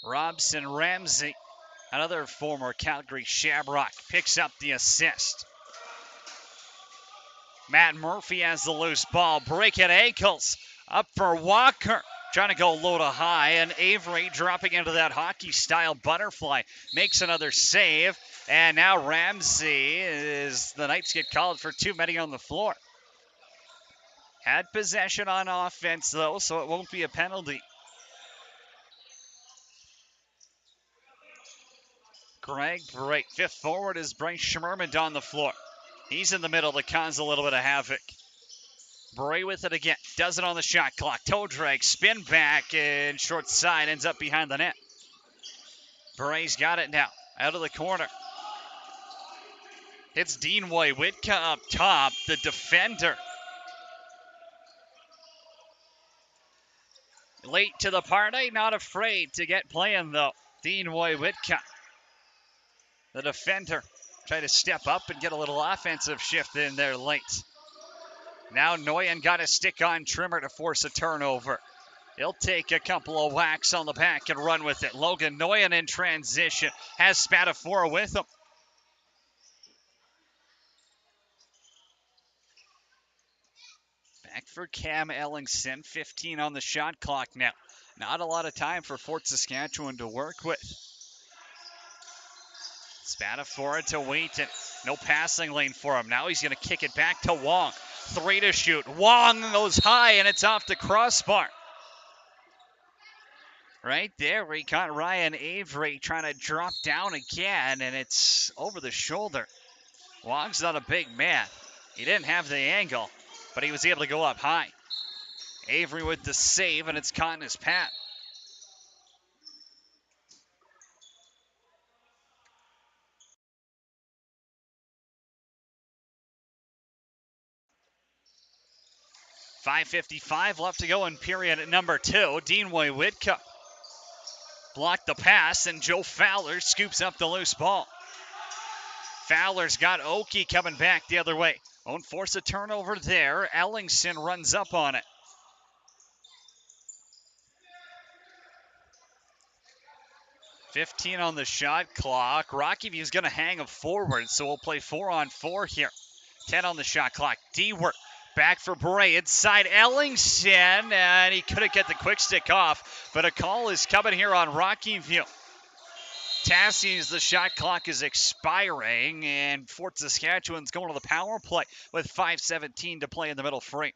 Robson Ramsey, another former Calgary Shamrock, picks up the assist. Matt Murphy has the loose ball. Breaking ankles. Up for Walker. Trying to go low to high. And Avery dropping into that hockey-style butterfly. Makes another save. And now Ramsey, the Knights get called for too many on the floor. Had possession on offense, though, so it won't be a penalty. Greg Bray, fifth forward is Bryce Schmerman on the floor. He's in the middle to cause a little bit of havoc. Bray with it again. Does it on the shot clock. Toe drag, spin back, and short side ends up behind the net. Bray's got it now. Out of the corner. It's Deanway Witka up top, the defender. Late to the party, not afraid to get playing though. Deanway Witka, the defender. Try to step up and get a little offensive shift in there late. Now Noyan got a stick on Trimmer to force a turnover. He'll take a couple of whacks on the back and run with it. Logan Noyan in transition. Has Spadafora with him. Back for Cam Ellingson. 15 on the shot clock now. Not a lot of time for Fort Saskatchewan to work with. Spadafora to Wheaton. No passing lane for him. Now he's going to kick it back to Wong. 3 to shoot. Wong goes high and it's off the crossbar. Right there, we caught Ryan Avery trying to drop down again, and it's over the shoulder. Wong's not a big man. He didn't have the angle, but he was able to go up high. Avery with the save, and it's caught in his pad. .555 left to go in period at number 2. Deanway Witka blocked the pass, and Joe Fowler scoops up the loose ball. Fowler's got Oki coming back the other way. Won't force a turnover there. Ellingson runs up on it. .15 on the shot clock. Rockyview's going to hang him forward, so we'll play 4-on-4 here. 10 on the shot clock. Dewart back for Bray inside Ellingson, and he couldn't get the quick stick off, but a call is coming here on Rockyview. Tassie's the shot clock is expiring, and Fort Saskatchewan's going to the power play with 5:17 to play in the middle frame.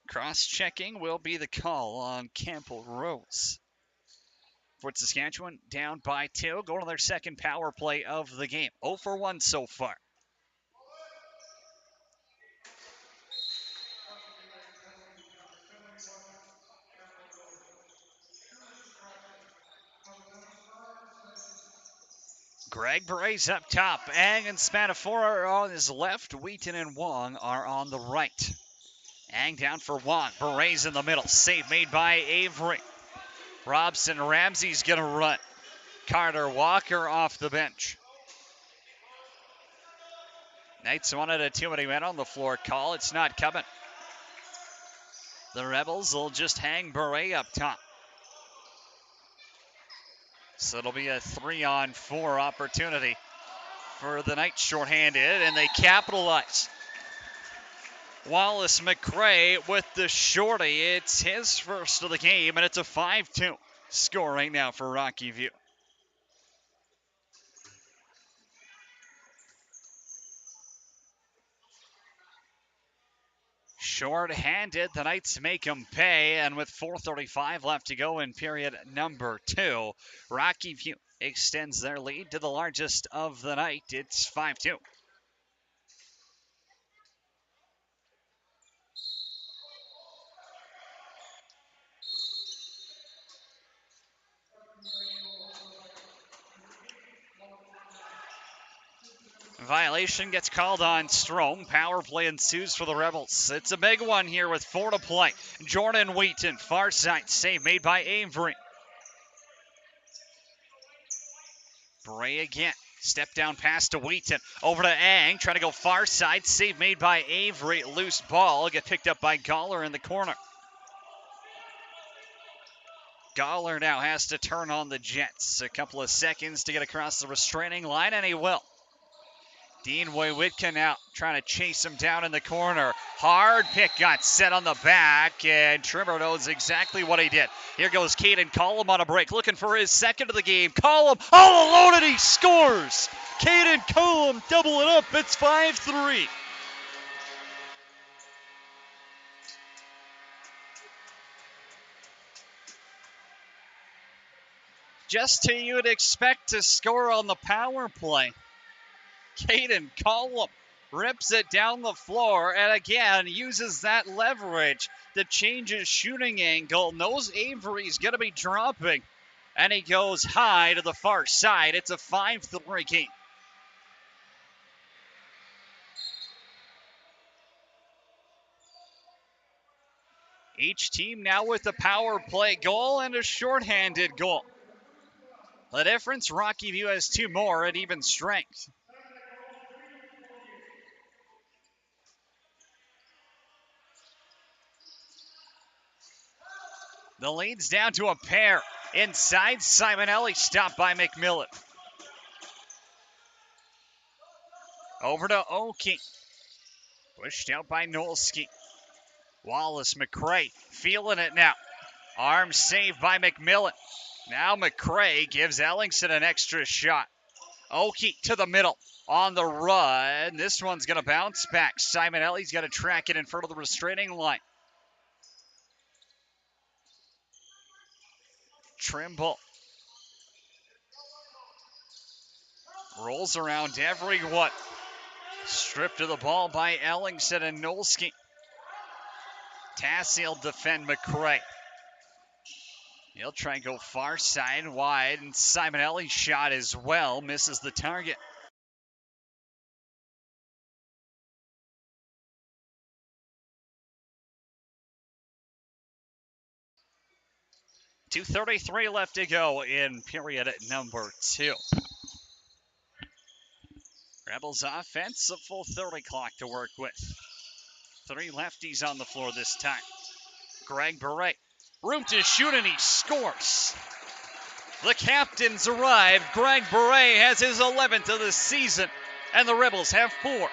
Cross-checking will be the call on Campbell Rose. Fort Saskatchewan down by 2, going to their second power play of the game. 0 for 1 so far. Greg Beray's up top. Ang and Spatafora are on his left. Wheaton and Wong are on the right. Ang down for Wong. Beray's in the middle. Save made by Avery. Robson Ramsey's going to run. Carter Walker off the bench. Knights wanted a too many men on the floor call. It's not coming. The Rebels will just hang Beret up top. So it'll be a 3-on-4 opportunity for the Knights shorthanded, and they capitalize. Wallace McRae with the shorty. It's his first of the game, and it's a 5-2 score right now for Rockyview. Short-handed, the Knights make them pay, and with 4:35 left to go in period number 2, Rockyview extends their lead to the largest of the night. It's 5-2. Violation gets called on Strom. Power play ensues for the Rebels. It's a big one here with 4 to play. Jordan Wheaton, far side, save made by Avery. Bray again. Step down pass to Wheaton. Over to Ang, trying to go far side. Save made by Avery. Loose ball. Get picked up by Goller in the corner. Goller now has to turn on the Jets. A couple of seconds to get across the restraining line, and he will. Dean Wojcicki now trying to chase him down in the corner. Hard pick got set on the back, and Trimmer knows exactly what he did. Here goes Caden Cullum on a break, looking for his second of the game. Cullum all alone, and he scores! Caden Cullum double it up. It's 5-3. Just who you would expect to score on the power play. Caden Cullum rips it down the floor and again uses that leverage to change his shooting angle. Knows Avery's going to be dropping, and he goes high to the far side. It's a 5-3 game. Each team now with a power play goal and a shorthanded goal. The difference, Rockyview has 2 more at even strength. The lead's down to a pair. Inside, Simonelli stopped by McMillan. Over to Oki. Pushed out by Nolski. Wallace McRae feeling it now. Arm saved by McMillan. Now McRae gives Ellingson an extra shot. Oki to the middle. On the run. This one's going to bounce back. Simonelli's got to track it in front of the restraining line. Trimble rolls around everyone. Stripped of the ball by Ellingson and Nolski. Tassil defend McRae. He'll try and go far side wide, and Simonelli's shot as well misses the target. .233 left to go in period number 2. Rebels offense, a full 30 clock to work with. 3 lefties on the floor this time. Greg Beret, room to shoot, and he scores. The captains arrive. Greg Beret has his 11th of the season, and the Rebels have 4.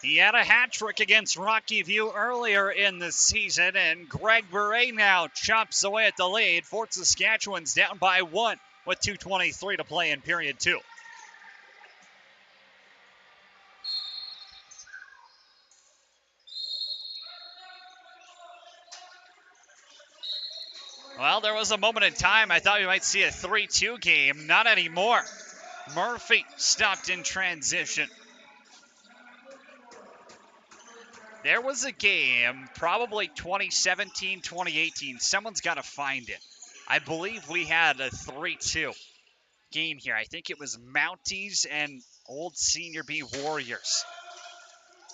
He had a hat trick against Rockyview earlier in the season, and Greg Beret now chops away at the lead. Fort Saskatchewan's down by 1 with 2:23 to play in period 2. Well, there was a moment in time I thought we might see a 3-2 game. Not anymore. Murphy stopped in transition. There was a game, probably 2017, 2018. Someone's got to find it. I believe we had a 3-2 game here. I think it was Mounties and old Senior B Warriors.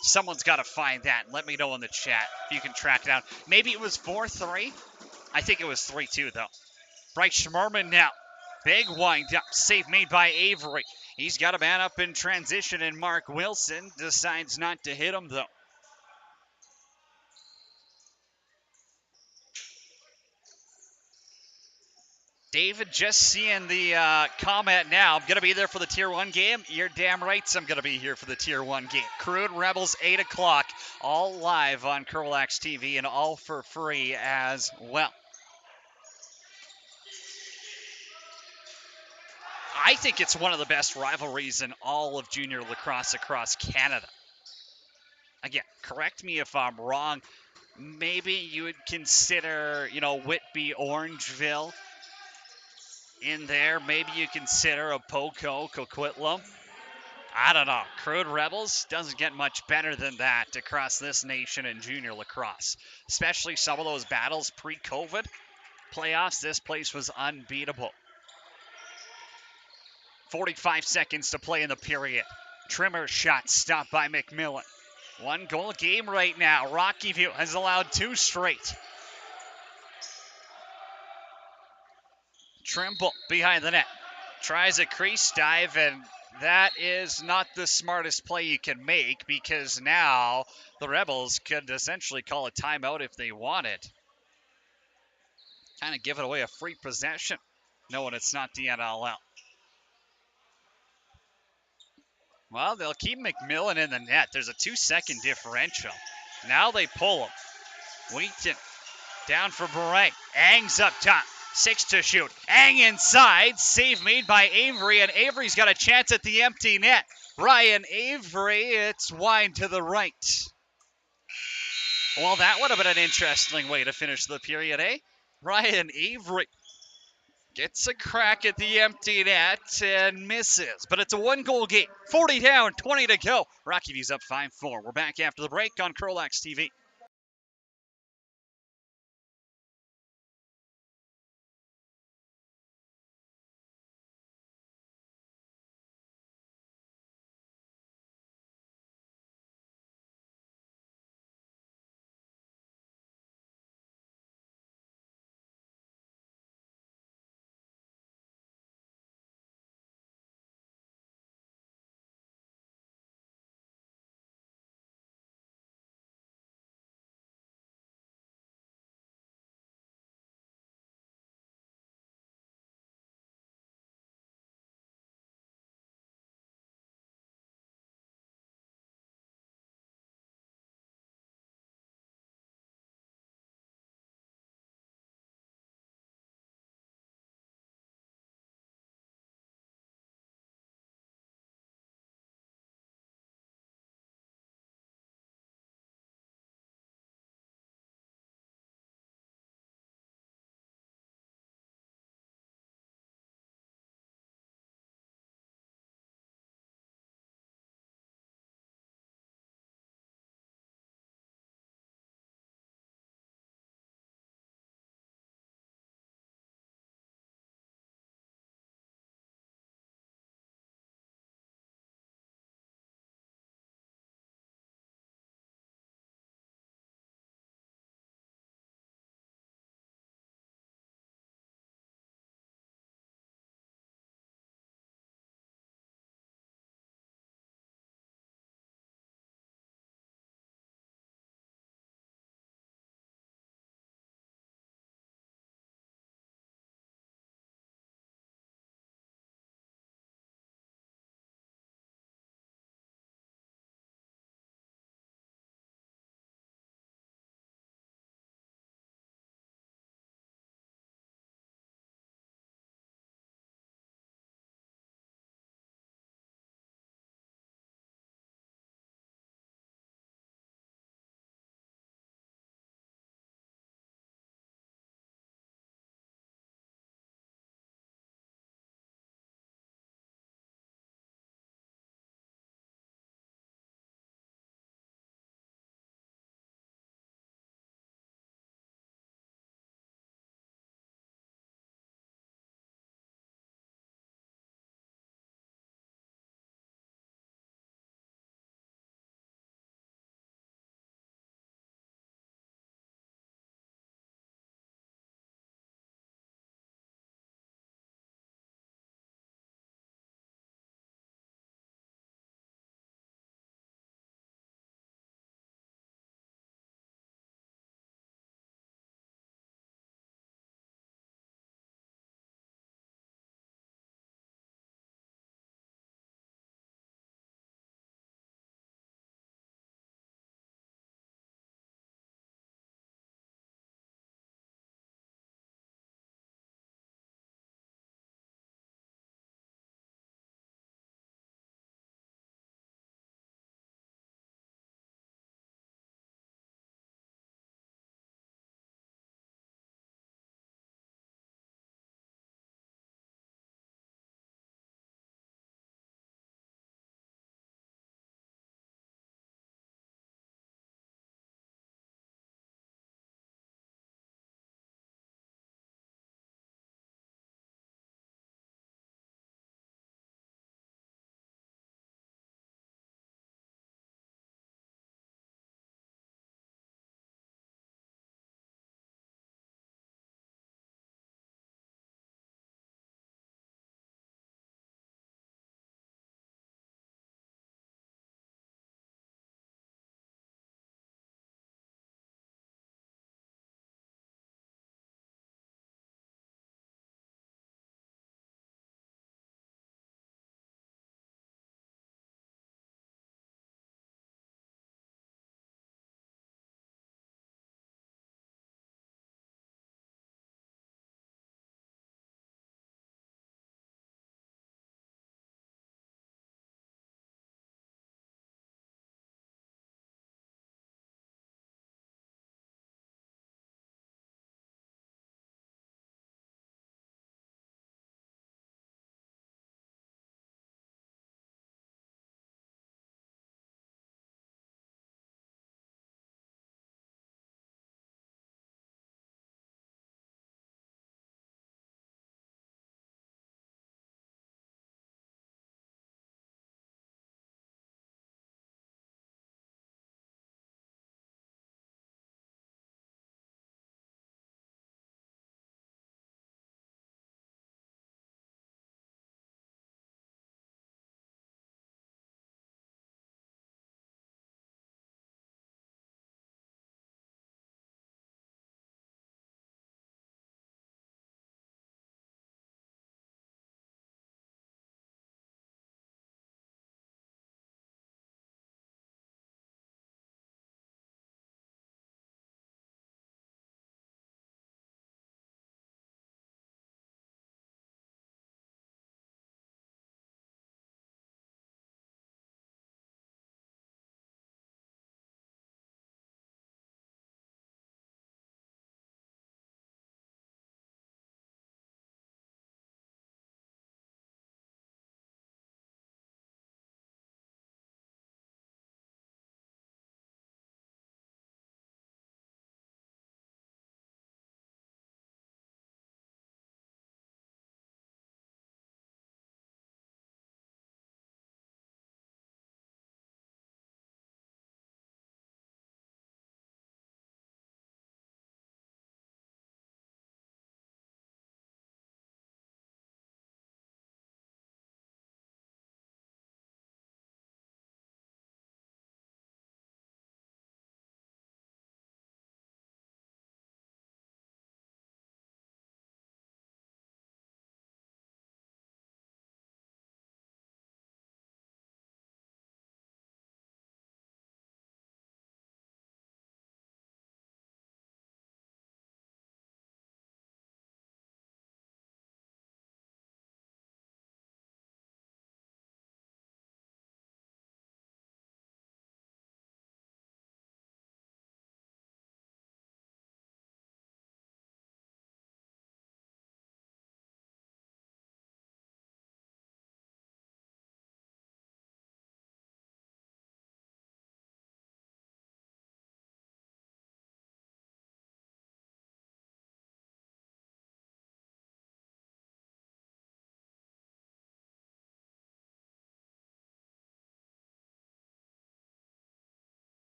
Someone's got to find that. Let me know in the chat if you can track it down. Maybe it was 4-3. I think it was 3-2, though. Bryce Schmerman now. Big wind up. Save made by Avery. He's got a man up in transition, and Mark Wilson decides not to hit him, though. David, just seeing the comment now. I'm going to be there for the Tier 1 game. You're damn right I'm going to be here for the Tier 1 game. CROW Rebels, 8 o'clock, all live on CROW LAX TV and all for free as well. I think it's one of the best rivalries in all of junior lacrosse across Canada. Again, correct me if I'm wrong. Maybe you would consider, Whitby, Orangeville in there. Maybe you consider a Poco, Coquitlam. I don't know. CROW Rebels doesn't get much better than that across this nation in junior lacrosse. Especially some of those battles pre-COVID playoffs. This place was unbeatable. 45 seconds to play in the period. Trimmer shot stopped by McMillan. 1 goal game right now. Rockyview has allowed 2 straight. Trimble behind the net. Tries a crease dive, and that is not the smartest play you can make because now the Rebels could essentially call a timeout if they wanted. Kind of giving away a free possession, knowing it's not the NLL. Well, they'll keep McMillan in the net. There's a 2-second differential. Now they pull him. Wheaton down for Beret. Ang's up top. 6 to shoot. Ang inside. Save made by Avery, and Avery's got a chance at the empty net. Ryan Avery, it's wide to the right. Well, that would have been an interesting way to finish the period, eh? Ryan Avery gets a crack at the empty net and misses. But it's a 1-goal game. 40 down, 20 to go. Rockyview's up 5-4. We're back after the break on CROW LAX TV.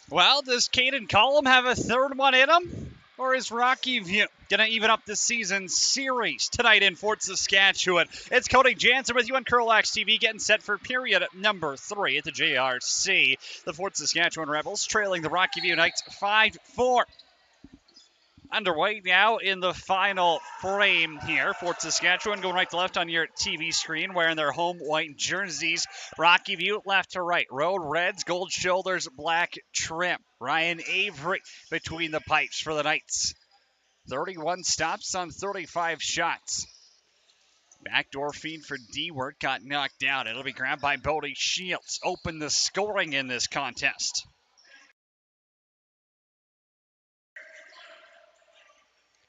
Well, does Caden Collum have a third one in him? Or is Rockyview going to even up the season series tonight in Fort Saskatchewan? It's Cody Jansen with you on CROW LAX TV, getting set for period number 3 at the JRC. The Fort Saskatchewan Rebels trailing the Rockyview Knights 5-4. Underway now in the final frame here. Fort Saskatchewan going right to left on your TV screen, wearing their home white jerseys. Rockyview left to right. Road Reds, gold shoulders, black trim. Ryan Avery between the pipes for the Knights. 31 stops on 35 shots. Backdoor feed for D-Word got knocked out. It'll be grabbed by Bodie Shields. Open the scoring in this contest.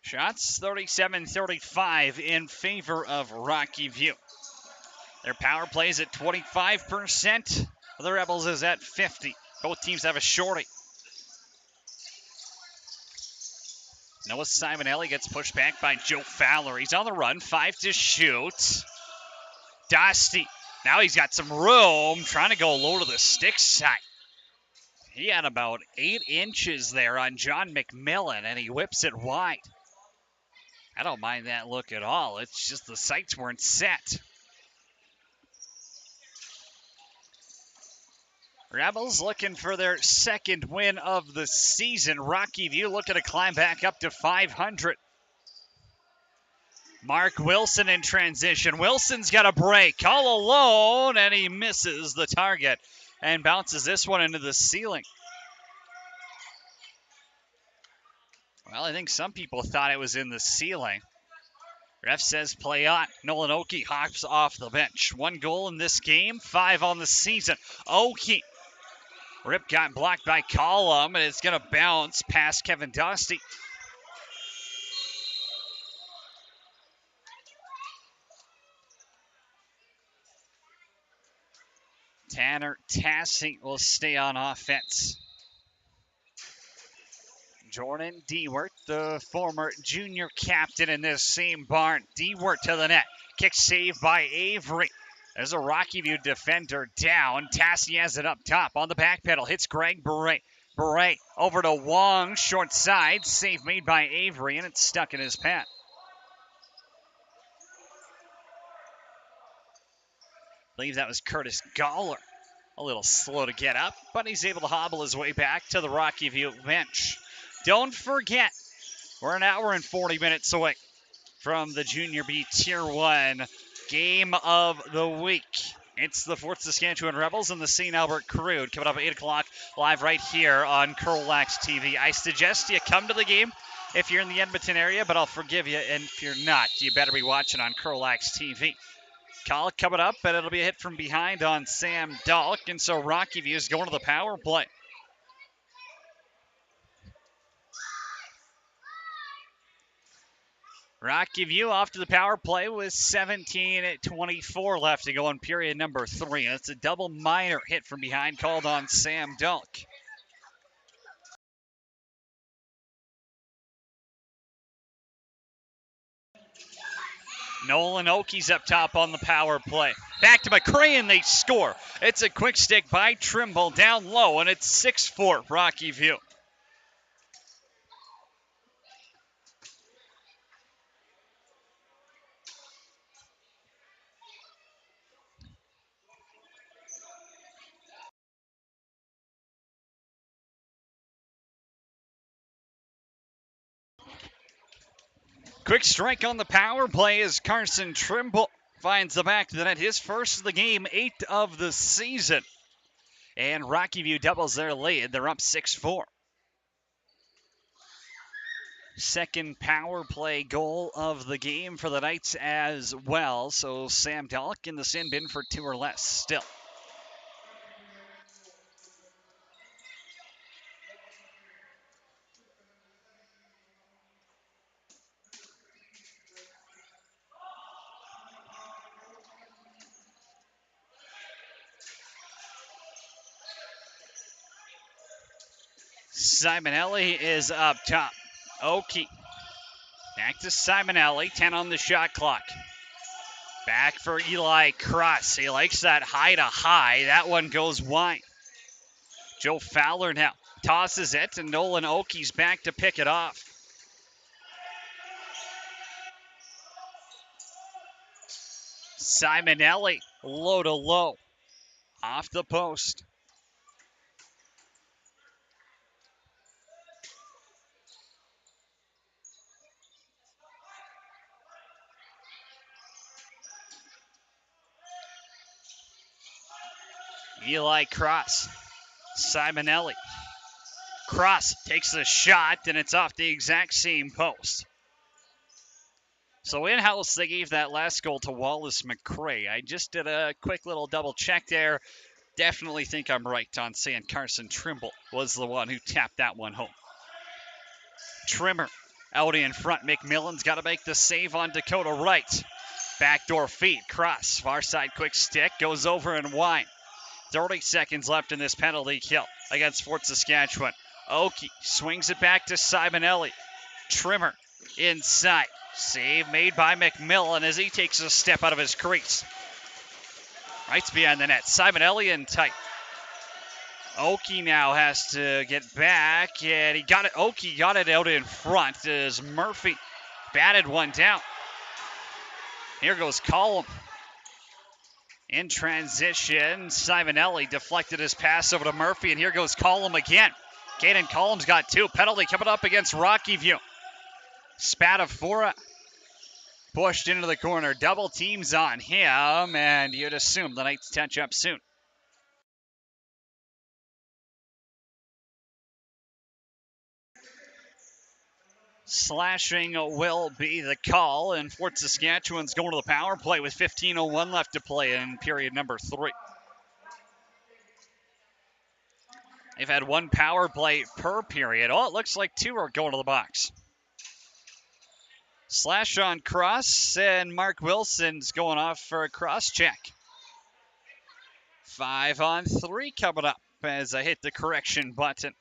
Shots 37-35 in favor of Rockyview. Their power plays at 25%. The Rebels is at 50. Both teams have a shorty. Noah Simonelli gets pushed back by Joe Fowler. He's on the run, 5 to shoot. Dusty. Now he's got some room, trying to go low to the stick side. He had about 8 inches there on John McMillan, and he whips it wide. I don't mind that look at all. It's just the sights weren't set. Rebels looking for their second win of the season. Rockyview looking to climb back up to 500. Mark Wilson in transition. Wilson's got a break all alone, and he misses the target and bounces this one into the ceiling. Well, I think some people thought it was in the ceiling. Ref says play on. Nolan Oki hops off the bench. 1 goal in this game, 5 on the season. Oki. Rip got blocked by Collum, and it's going to bounce past Kevin Dusty. Tanner Tassing will stay on offense. Jordan Dewart, the former junior captain in this same barn. Dewart to the net. Kick saved by Avery. There's a Rockyview defender down. Tassie has it up top on the back pedal. Hits Greg Beret. Beret over to Wong. Short side. Save made by Avery, and it's stuck in his pad. I believe that was Curtis Galler. A little slow to get up, but he's able to hobble his way back to the Rockyview bench. Don't forget, we're an hour and 40 minutes away from the Junior B Tier 1 game of the week. It's the Fort Saskatchewan Rebels and the St. Albert CROW coming up at 8 o'clock live right here on CROW LAX TV. I suggest you come to the game if you're in the Edmonton area, but I'll forgive you. And if you're not, you better be watching on CROW LAX TV. Call coming up, and it'll be a hit from behind on Sam Dalk, and so Rockyview is going to the power play. Rockyview off to the power play with 17:24 left to go in period number 3. That's a double minor hit from behind called on Sam Dalk. Nolan Oki's up top on the power play. Back to McCray, and they score. It's a quick stick by Trimble down low, and it's 6-4 Rockyview. Quick strike on the power play as Carson Trimble finds the back of the net. His first of the game, 8th of the season. And Rockyview doubles their lead. They're up 6-4. Second power play goal of the game for the Knights as well. So Sam Dalk in the sin bin for 2 or less still. Simonelli is up top. Oki. Back to Simonelli. 10 on the shot clock. Back for Eli Cross. He likes that high to high. That one goes wide. Joe Fowler now Tosses it, and Nolan Oakey's back to pick it off. Simonelli, low to low, off the post. Eli Cross, Simonelli. Cross takes the shot, and it's off the exact same post. So in-house, they gave that last goal to Wallace McCray. I just did a quick little double check there. Definitely think I'm right on saying Carson Trimble was the one who tapped that one home. Trimmer out in front. McMillan's got to make the save on Dakota Wright. Backdoor feed. Cross. Far side quick stick. Goes over and wide. 30 seconds left in this penalty kill against Fort Saskatchewan. Oakey swings it back to Simonelli. Trimmer inside. Save made by McMillan as he takes a step out of his crease. Right's behind the net. Simonelli in tight. Oakey now has to get back, and he got it. Oakey got it out in front as Murphy batted one down. Here goes Collum. In transition, Simonelli deflected his pass over to Murphy, and here goes Collum again. Caden Collum's got two. Penalty coming up against Rockyview. Spadafora pushed into the corner. Double teams on him, and you'd assume the Knights touch up soon. Slashing will be the call, and Fort Saskatchewan's going to the power play with 15:01 left to play in period number 3. They've had one power play per period. Oh, it looks like 2 are going to the box. Slash on cross, and Mark Wilson's going off for a cross check. 5-on-3 coming up as I hit the correction button.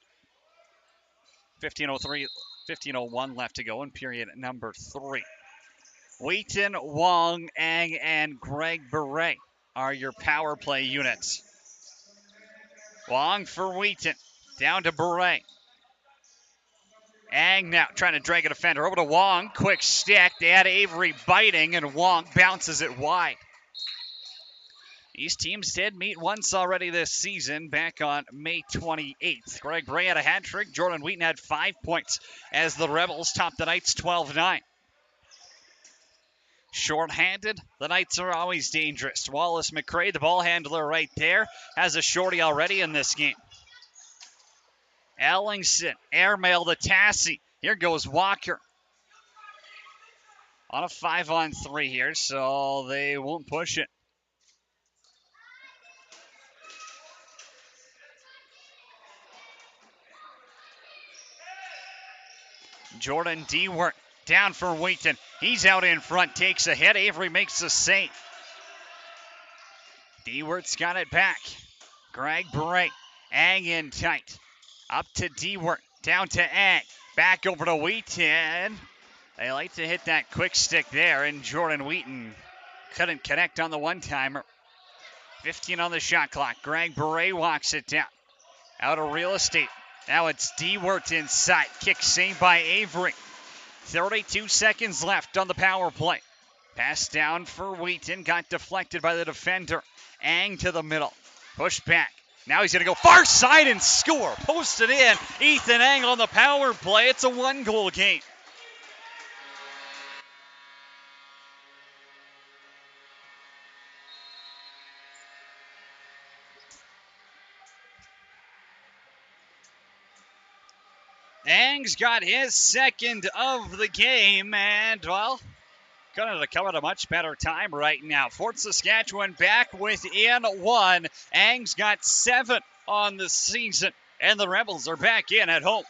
15:01 left to go in period number 3. Wheaton, Wong, Ang, and Greg Beret are your power play units. Wong for Wheaton, down to Beret. Ang now trying to drag a defender over to Wong. Quick stick. They had Avery biting, and Wong bounces it wide. These teams did meet once already this season, back on May 28th. Greg Bray had a hat trick. Jordan Wheaton had 5 points as the Rebels topped the Knights 12-9. Short-handed, the Knights are always dangerous. Wallace McCray, the ball handler right there, has a shorty already in this game. Ellingson, airmail to Tassie. Here goes Walker. On a 5-on-3 here, so they won't push it. Jordan Dewart down for Wheaton. He's out in front, takes a hit. Avery makes the save. Dewart's got it back. Greg Bray, Ang in tight. Up to Dewart, down to Ang. Back over to Wheaton. They like to hit that quick stick there, and Jordan Wheaton couldn't connect on the one-timer. 15 on the shot clock. Greg Bray walks it down. Out of real estate. Now it's Dewart inside. Kick saved by Avery. 32 seconds left on the power play. Pass down for Wheaton. Got deflected by the defender. Ang to the middle. Push back. Now he's going to go far side and score. Posted in. Ethan Ang on the power play. It's a 1-goal game. Ang's got his second of the game, and, well, couldn't have come at a much better time right now. Fort Saskatchewan back within 1. Ang's got 7 on the season, and the Rebels are back in at home.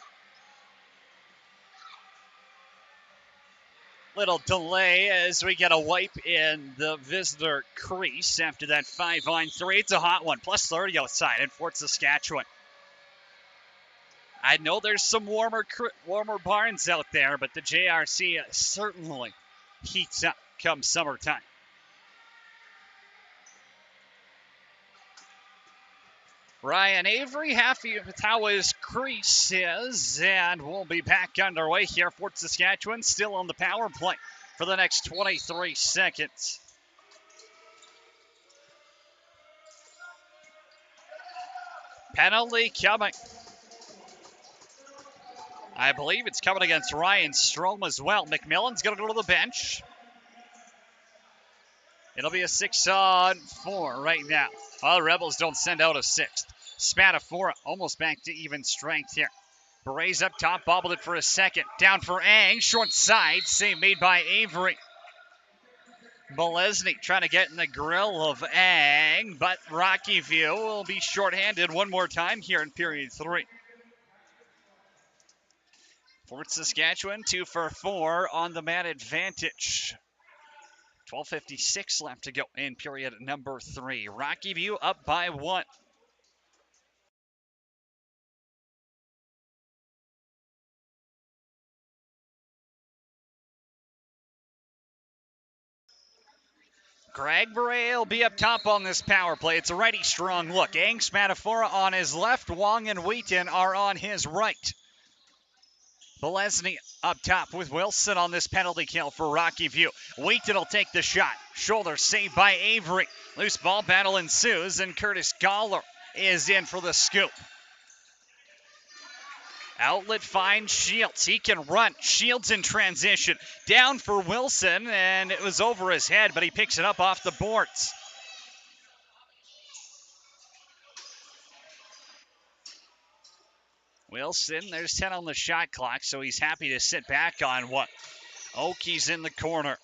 Little delay as we get a wipe in the visitor crease after that 5-on-3. It's a hot one, plus 30 outside in Fort Saskatchewan. I know there's some warmer barns out there, but the JRC certainly heats up come summertime. Ryan Avery happy with how his crease is, and we'll be back underway here. Fort Saskatchewan still on the power play for the next 23 seconds. Penalty coming. I believe it's coming against Ryan Strome as well. McMillan's going to go to the bench. It'll be a 6-on-4 right now. Oh, the Rebels don't send out a sixth. Spadafora almost back to even strength here. Berets up top, bobbled it for a second. Down for Ang, short side, save made by Avery. Bolesny trying to get in the grill of Ang, but Rockyview will be shorthanded one more time here in period 3. Fort Saskatchewan 2 for 4 on the man advantage. 12:56 left to go in period number 3. Rockyview up by 1. Greg Beret will be up top on this power play. It's a righty strong look. Ang Spadafora on his left. Wong and Wheaton are on his right. Bolesny up top with Wilson on this penalty kill for Rockyview. Wheaton will take the shot. Shoulder saved by Avery. Loose ball battle ensues, and Curtis Galler is in for the scoop. Outlet finds Shields. He can run. Shields in transition. Down for Wilson, and it was over his head, but he picks it up off the boards. Wilson, there's 10 on the shot clock, so he's happy to sit back on one. Oki's in the corner.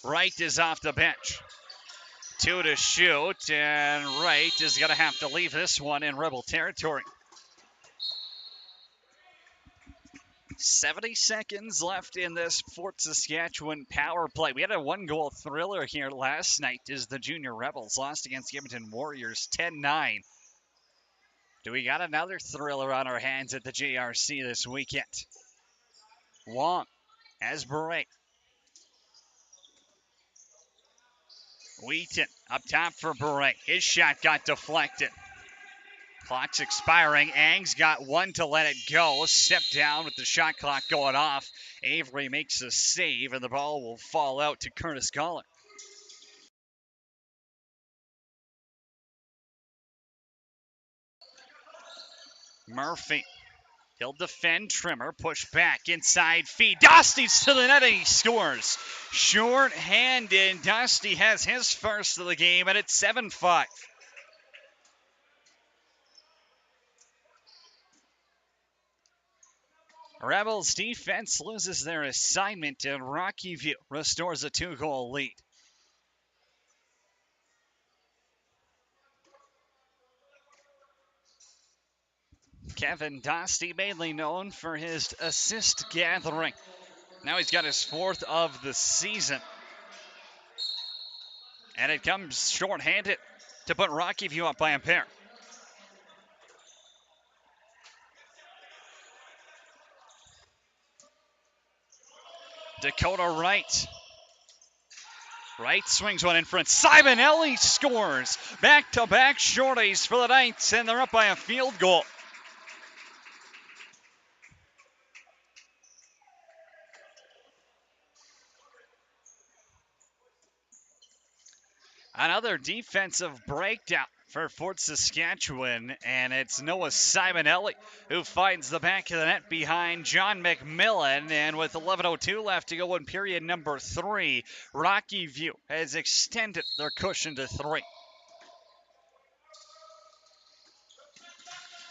Wright is off the bench. 2 to shoot, and Wright is going to have to leave this one in Rebel territory. 70 seconds left in this Fort Saskatchewan power play. We had a 1-goal thriller here last night as the Junior Rebels lost against the Edmonton Warriors 10-9. Do we got another thriller on our hands at the JRC this weekend? Wong as Beret. Wheaton up top for Beret. His shot got deflected. Clock's expiring. Ang's got 1 to let it go. Step down with the shot clock going off. Avery makes a save, and the ball will fall out to Curtis Galler. Murphy. He'll defend Trimmer. Push back. Inside feed. Dusty's to the net, and he scores. Short-handed. Dusty has his first of the game, and it's 7-5. Rebels defense loses their assignment, and Rockyview restores a 2-goal lead. Kevin Dosty, mainly known for his assist gathering. Now he's got his 4th of the season. And it comes short-handed to put Rockyview up by a pair. Dakota Wright. Wright swings one in front. Simonelli scores. Back-to-back shorties for the Knights, and they're up by a field goal. Another defensive breakdown for Fort Saskatchewan, and it's Noah Simonelli who finds the back of the net behind John McMillan. And with 11:02 left to go in period number 3, Rockyview has extended their cushion to 3.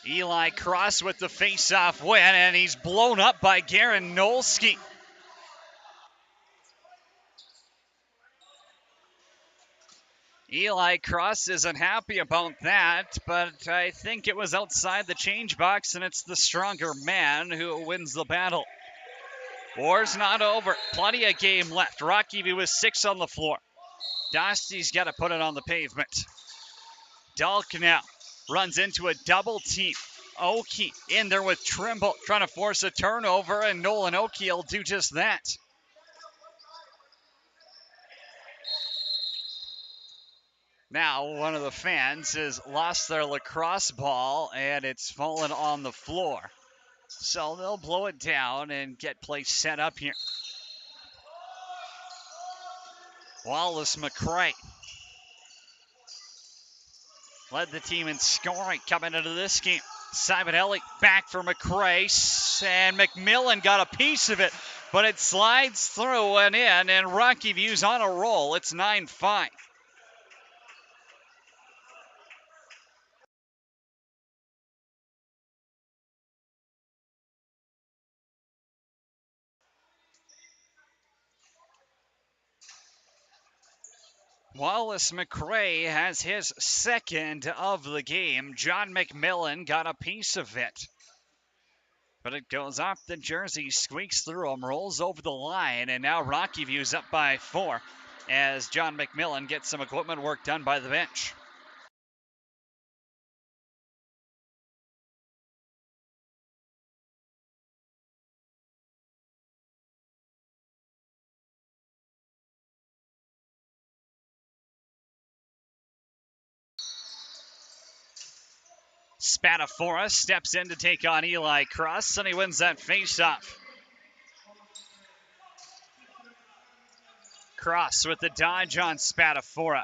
Eli Cross with the face-off win, and he's blown up by Garen Nolsky. Eli Cross isn't happy about that, but I think it was outside the change box, and it's the stronger man who wins the battle. War's not over. Plenty of game left. Rockyview with 6 on the floor. Dosty's got to put it on the pavement. Dalk now runs into a double team. Oki in there with Trimble trying to force a turnover, and Nolan Oki will do just that. Now, one of the fans has lost their lacrosse ball and it's fallen on the floor. So they'll blow it down and get play set up here. Wallace McCray led the team in scoring coming into this game. Simonelli back for McCray, and McMillan got a piece of it, but it slides through and in, and Rockyview's on a roll. It's 9-5. Wallace McCray has his second of the game. John McMillan got a piece of it. But it goes off the jersey, squeaks through him, rolls over the line, and now Rockyview's up by 4 as John McMillan gets some equipment work done by the bench. Spatafora steps in to take on Eli Cross, and he wins that faceoff. Cross with the dodge on Spatafora.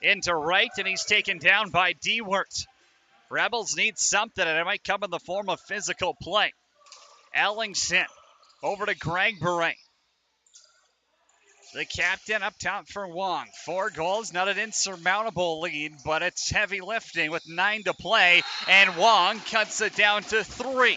Into right, and he's taken down by Dewart. Rebels need something, and it might come in the form of physical play. Ellingson over to Greg Beret. The captain up top for Wong. 4 goals, not an insurmountable lead, but it's heavy lifting with 9 to play, and Wong cuts it down to 3.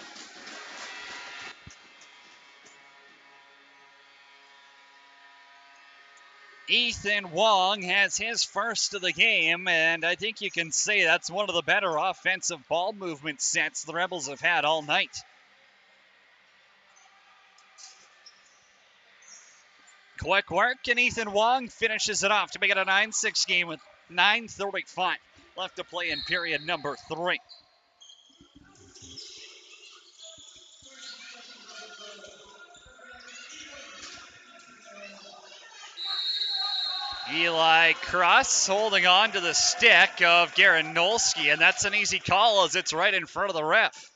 Ethan Wong has his first of the game, and I think you can say that's one of the better offensive ball movement sets the Rebels have had all night. Quick work, and Ethan Wong finishes it off to make it a 9-6 game with 9:35 left to play in period number 3. Eli Cross holding on to the stick of Garanolski, and that's an easy call as it's right in front of the ref.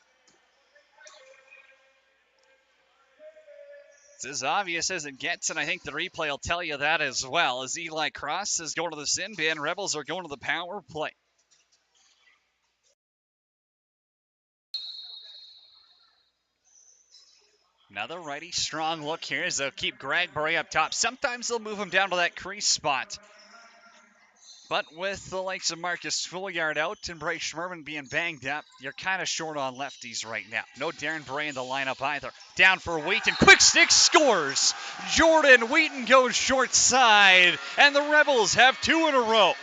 It's as obvious as it gets, and I think the replay will tell you that as well. As Eli Cross is going to the sin bin, Rebels are going to the power play. Another righty strong look here as they'll keep Greg Bray up top. Sometimes they'll move him down to that crease spot. But with the likes of Marcus Fouillard out and Bray Schmerman being banged up, you're kind of short on lefties right now. No Darren Bray in the lineup either. Down for Wheaton. Quick stick scores. Jordan Wheaton goes short side, and the Rebels have 2 in a row.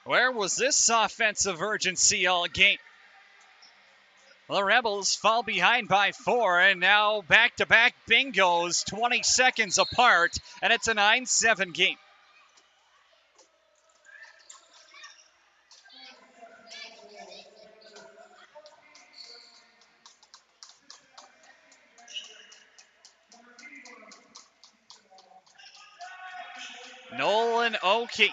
Where was this offensive urgency all game? The Rebels fall behind by 4, and now back-to-back bingos 20 seconds apart, and it's a 9-7 game. Nolan Oakey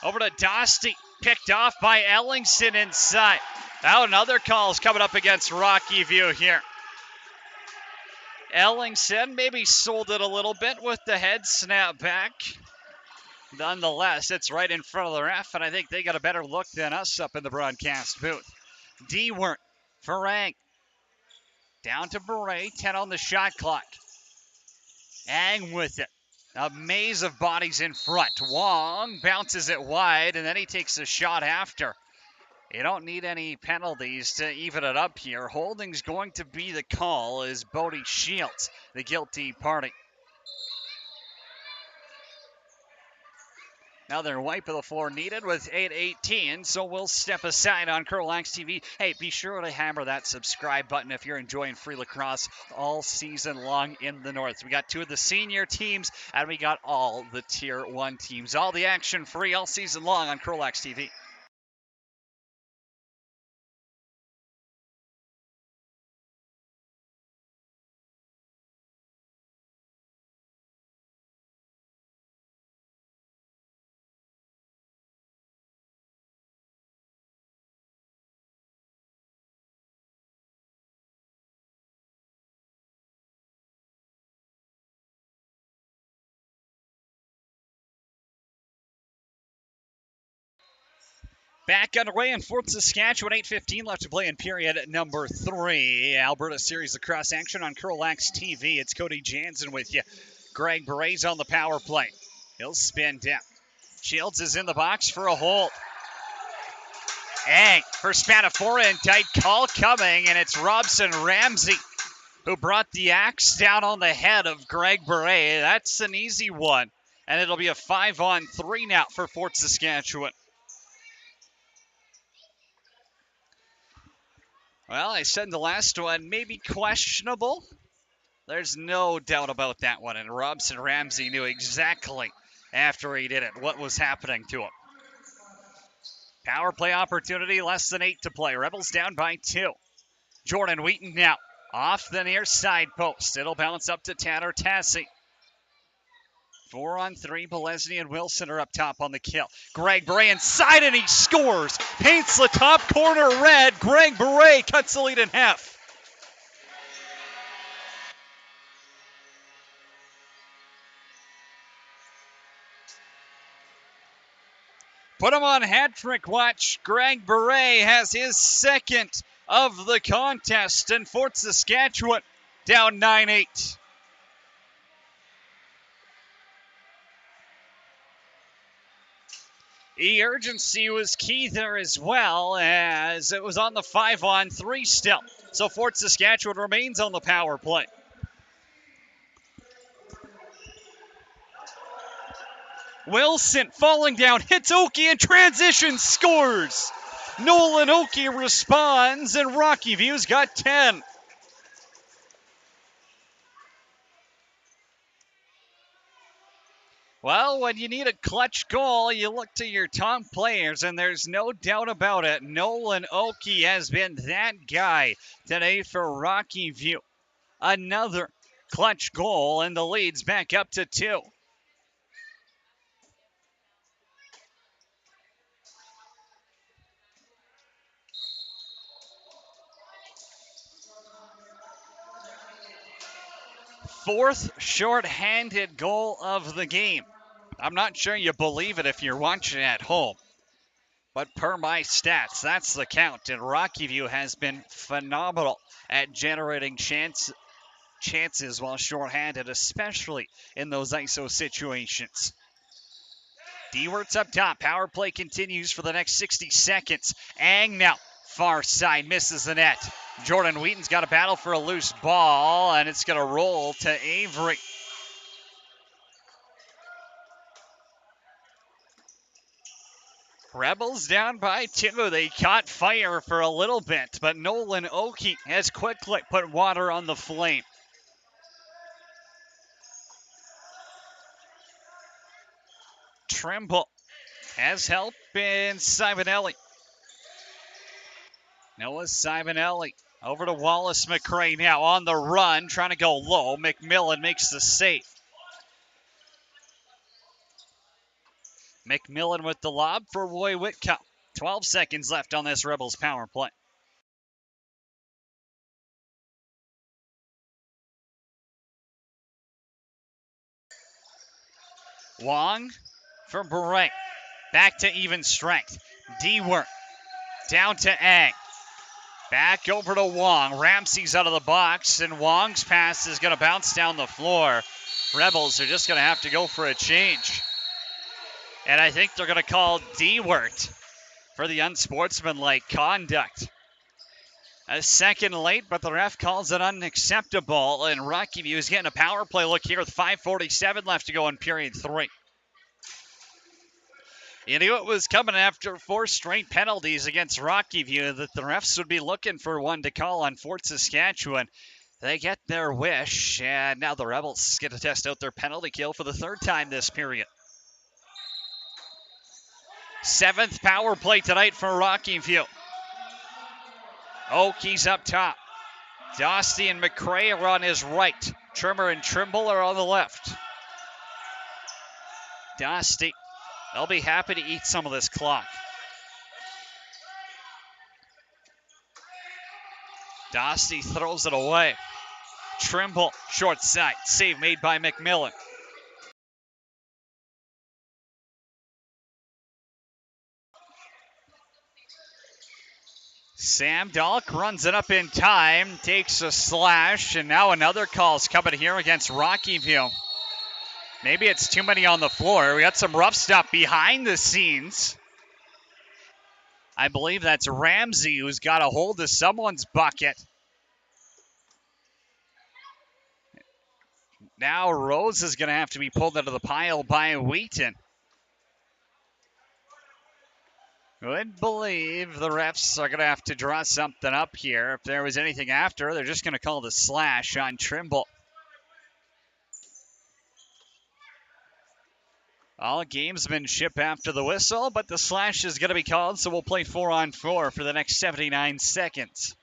over to Dosty, picked off by Ellingson inside. Now another call's coming up against Rockyview here. Ellingson maybe sold it a little bit with the head snap back. Nonetheless, it's right in front of the ref, and I think they got a better look than us up in the broadcast booth. Dewart, Farang, down to Beret, 10 on the shot clock. Ang with it. A maze of bodies in front. Wong bounces it wide, and then he takes a shot after. You don't need any penalties to even it up here. Holding's going to be the call as Bodie Shields, the guilty party. Another wipe of the floor needed with 8:18, so we'll step aside on CROW LAX TV. Hey, be sure to hammer that subscribe button if you're enjoying free lacrosse all season long in the North. We got 2 of the senior teams, and we got all the Tier 1 teams. All the action free all season long on CROW LAX TV. Back underway in Fort Saskatchewan, 8:15 left to play in period number 3. Alberta Series Lacrosse action on CROW LAX TV. It's Cody Jansen with you. Greg Beret's on the power play. He'll spin down. Shields is in the box for a hold. Ang for Spanafora and tight call coming, and it's Robson Ramsey who brought the axe down on the head of Greg Beret. That's an easy one, and it'll be a 5-on-3 now for Fort Saskatchewan. Well, I said the last one, maybe questionable. There's no doubt about that one, and Robson Ramsey knew exactly after he did it what was happening to him. Power play opportunity, less than 8 to play. Rebels down by 2. Jordan Wheaton now off the near side post. It'll bounce up to Tanner Tassi. 4-on-3, Bolesny and Wilson are up top on the kill. Greg Beret inside, and he scores. Paints the top corner red. Greg Beret cuts the lead in half. Put him on hat trick watch. Greg Beret has his second of the contest, and Fort Saskatchewan down 9-8. The urgency was key there as well, as it was on the 5-on-3 still. So Fort Saskatchewan remains on the power play. Wilson falling down, hits Oki in transition, scores! Nolan Oki responds, and Rockyview's got 10. Well, when you need a clutch goal, you look to your top players, and there's no doubt about it. Nolan Oki has been that guy today for Rockyview. Another clutch goal, and the lead's back up to 2. Fourth short-handed goal of the game. I'm not sure you believe it if you're watching at home, but per my stats, that's the count. And Rockyview has been phenomenal at generating chances while short-handed, especially in those ISO situations. Dewert's up top. Power play continues for the next 60 seconds. Ang now, far side, misses the net. Jordan Wheaton's got a battle for a loose ball, and it's going to roll to Avery. Rebels down by 2. They caught fire for a little bit, but Nolan Oki has quickly put water on the flame. Trimble has help in Simonelli. Noah Simonelli over to Wallace McRae now on the run, trying to go low. McMillan makes the save. McMillan with the lob for Roy Whitcup. 12 seconds left on this Rebels power play. Wong for Beret. Back to even strength. Dewart down to Ang. Back over to Wong. Ramsey's out of the box, and Wong's pass is going to bounce down the floor. Rebels are just going to have to go for a change. And I think they're going to call Dewart for the unsportsmanlike conduct. A second late, but the ref calls it unacceptable, and Rockyview is getting a power play look here with 5:47 left to go in period 3. You knew it was coming after 4 straight penalties against Rockyview that the refs would be looking for one to call on Fort Saskatchewan. They get their wish, and now the Rebels get to test out their penalty kill for the 3rd time this period. 7th power play tonight for Rockyview. Oki's up top. Dostie and McRae are on his right. Trimmer and Trimble are on the left. Dostie, they'll be happy to eat some of this clock. Dostie throws it away. Trimble, short side. Save made by McMillan. Sam Dahlk runs it up in time, takes a slash, and now another call's coming here against Rockyview. Maybe it's too many on the floor. We got some rough stuff behind the scenes. I believe that's Ramsey who's got a hold of someone's bucket. Now Rose is going to have to be pulled into the pile by Wheaton. Would believe the refs are going to have to draw something up here. If there was anything after, they're just going to call the slash on Trimble. All gamesmanship after the whistle, but the slash is going to be called, so we'll play 4-on-4 for the next 79 seconds.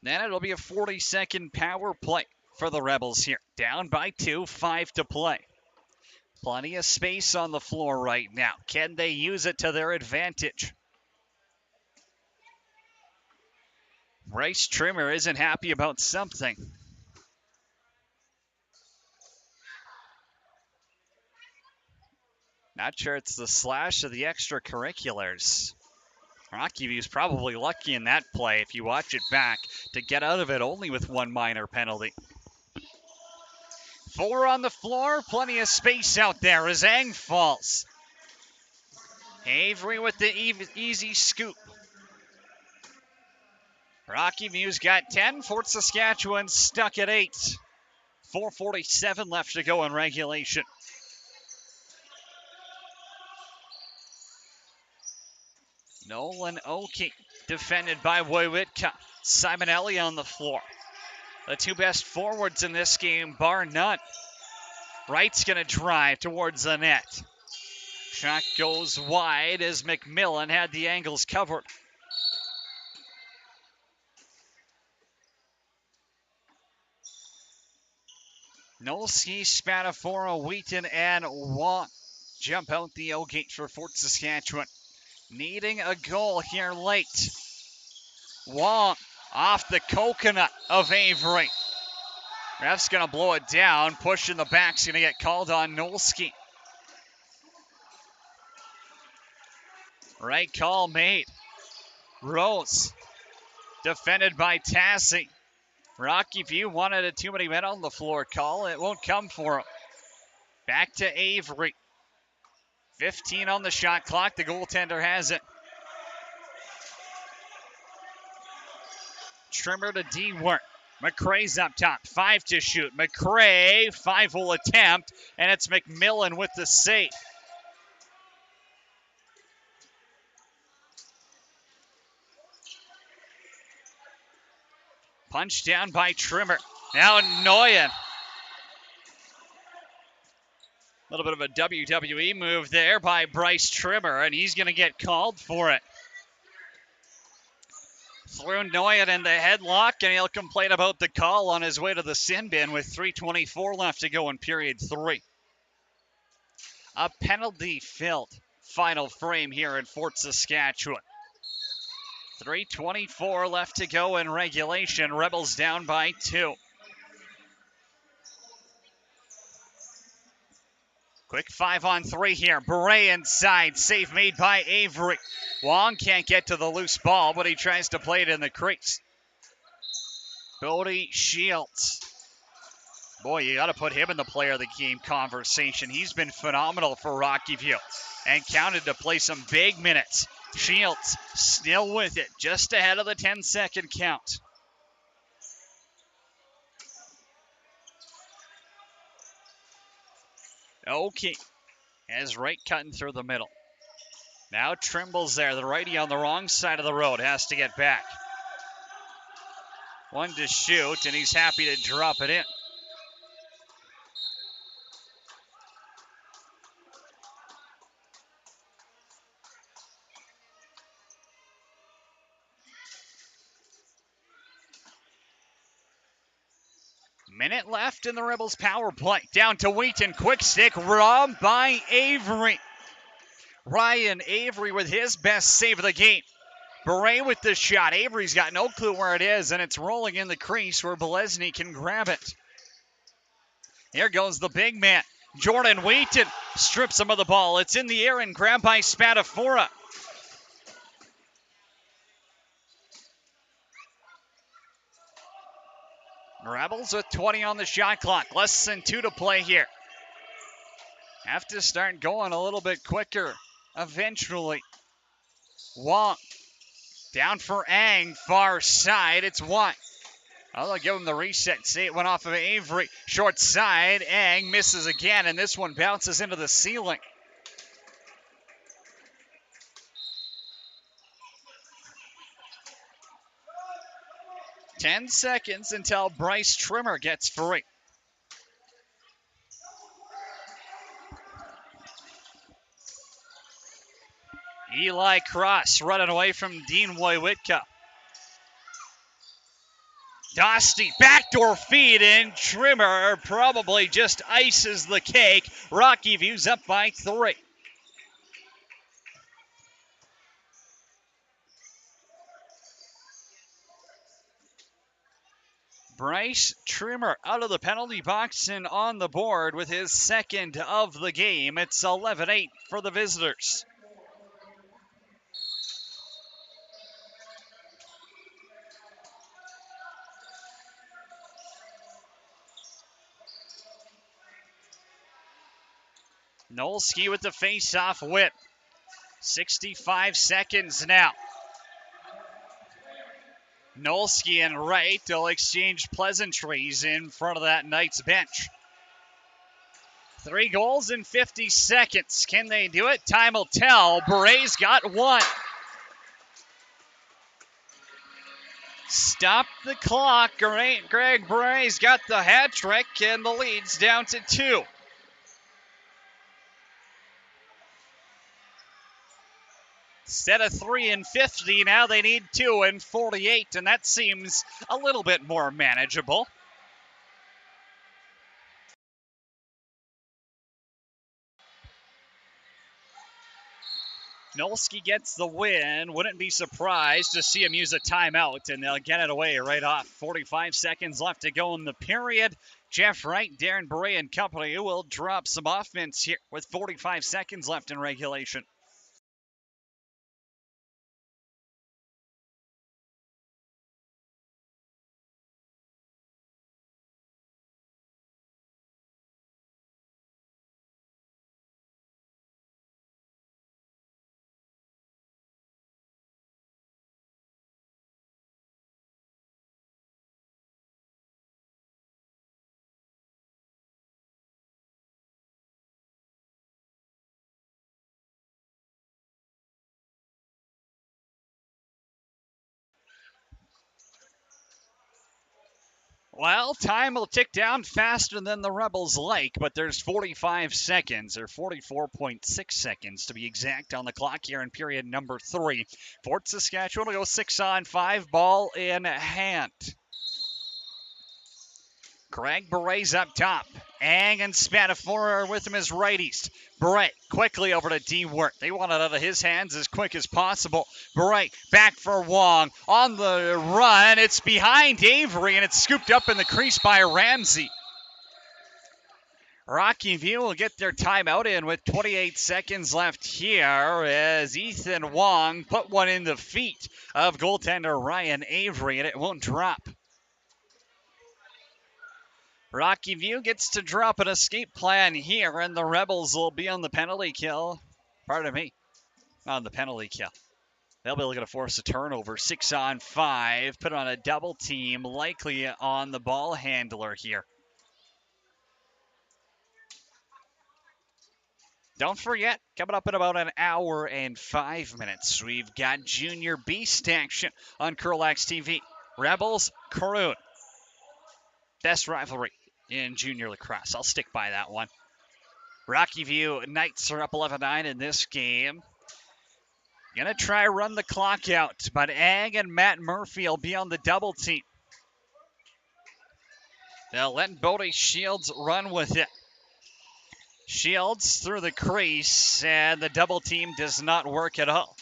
Then it'll be a 40-second power play for the Rebels here. Down by 2, 5 to play. Plenty of space on the floor right now. Can they use it to their advantage? Bryce Trimmer isn't happy about something. Not sure it's the slash or the extracurriculars. Rockyview's probably lucky in that play, if you watch it back, to get out of it only with one minor penalty. 4 on the floor, plenty of space out there as Ang falls. Avery with the easy scoop. Rockyview's got 10, Fort Saskatchewan stuck at 8. 4:47 left to go in regulation. Nolan Oki defended by Wojciech. Simonelli on the floor. The two best forwards in this game, bar none. Wright's going to drive towards the net. Shot goes wide as McMillan had the angles covered. Nolski, Spadafora, Wheaton, and Wong jump out the O gate for Fort Saskatchewan. Needing a goal here late. Wong off the coconut of Avery. Ref's going to blow it down. Push in the back's going to get called on Nolski. Right call made. Rose defended by Tassie. Rockyview wanted a too many men on the floor call. It won't come for him. Back to Avery. 15 on the shot clock. The goaltender has it. Trimmer to D-Work. McRae's up top. 5 to shoot. McRae, 5 will attempt, and it's McMillan with the save. Punched down by Trimmer. Now Nguyen. A little bit of a WWE move there by Bryce Trimmer, and he's going to get called for it. Threw Nguyen in the headlock, and he'll complain about the call on his way to the sin bin with 3:24 left to go in period 3. A penalty-filled final frame here in Fort Saskatchewan. 3:24 left to go in regulation. Rebels down by 2. Quick 5-on-3 here. Beret inside. Save made by Avery. Wong can't get to the loose ball, but he tries to play it in the crease. Bodie Shields. Boy, you got to put him in the player of the game conversation. He's been phenomenal for Rockyview and counted to play some big minutes. Shields still with it, just ahead of the 10-second count. Okay, as Wright cutting through the middle. Now Trimble's there, the righty on the wrong side of the road, has to get back. 1 to shoot, and he's happy to drop it in. Minute left in the Rebels power play. Down to Wheaton, quick stick, robbed by Avery. Ryan Avery with his best save of the game. Beret with the shot. Avery's got no clue where it is, and it's rolling in the crease where Bolesny can grab it. Here goes the big man. Jordan Wheaton strips him of the ball. It's in the air and grabbed by Spadafora. Rebels with 20 on the shot clock. Less than 2 to play here. Have to start going a little bit quicker eventually. Wong down for Ang, far side. It's one. Oh, they'll give him the reset. See, it went off of Avery. Short side. Ang misses again, and this one bounces into the ceiling. Ten seconds until Bryce Trimmer gets free. Eli Cross running away from Dean Wojciechowski. Dosty, backdoor feed in. Trimmer probably just ices the cake. Rockyview's up by 3. Bryce Trimmer out of the penalty box and on the board with his second of the game. It's 11-8 for the visitors. Nolski with the face-off whip. 65 seconds now. Nolski and Wright will exchange pleasantries in front of that Knights bench. 3 goals in 50 seconds. Can they do it? Time will tell. Beray's got 1. Stop the clock. Greg Beray's got the hat trick, and the lead's down to 2. Instead of 3 in 50, now they need 2 in 48, and that seems a little bit more manageable. Nolski gets the win. Wouldn't be surprised to see him use a timeout, and they'll get it away right off. 45 seconds left to go in the period. Jeff Wright, Darren Beray, and company will drop some offense here with 45 seconds left in regulation. Well, time will tick down faster than the Rebels like, but there's 45 seconds, or 44.6 seconds to be exact, on the clock here in period number 3. Fort Saskatchewan will go 6-on-5, ball in hand. Greg Beray's up top. Ang and Spadafora are with him as righties. Beray quickly over to D. Wirt. They want it out of his hands as quick as possible. Beray back for Wong. On the run. It's behind Avery, and it's scooped up in the crease by Ramsey. Rockyview will get their timeout in with 28 seconds left here as Ethan Wong put one in the feet of goaltender Ryan Avery, and it won't drop. Rockyview gets to drop an escape plan here, and the Rebels will be on the penalty kill. Pardon me, on the penalty kill. They'll be looking to force a turnover. 6-on-5, put on a double team, likely on the ball handler here. Don't forget, coming up in about an hour and 5 minutes, we've got Junior Beast action on CROW LAX TV. Rebels, CROW. Best rivalry in junior lacrosse. I'll stick by that one. Rockyview Knights are up 11-9 in this game. Gonna try run the clock out, but Ag and Matt Murphy will be on the double team. They'll let Bodie Shields run with it. Shields through the crease, and the double team does not work at all.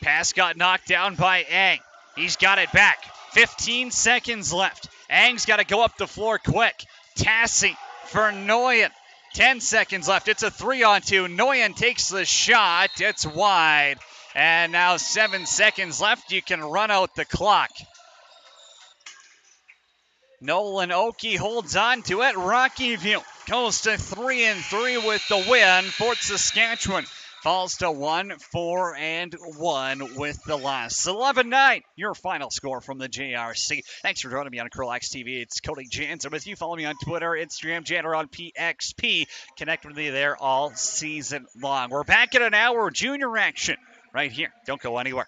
Pass got knocked down by Ang. He's got it back. 15 seconds left. Ang's got to go up the floor quick. Tassie for Nguyen. 10 seconds left. It's a 3-on-2. Nguyen takes the shot. It's wide. And now 7 seconds left. You can run out the clock. Nolan Oakey holds on to it. Rockyview goes to 3-3 with the win. Fort Saskatchewan falls to 1-4-1 with the loss. 11-9, your final score from the JRC. Thanks for joining me on CROW LAX TV. It's Cody Jansen with you. Follow me on Twitter, Instagram, Janner on PXP. Connect with me there all season long. We're back in an hour. Junior action right here. Don't go anywhere.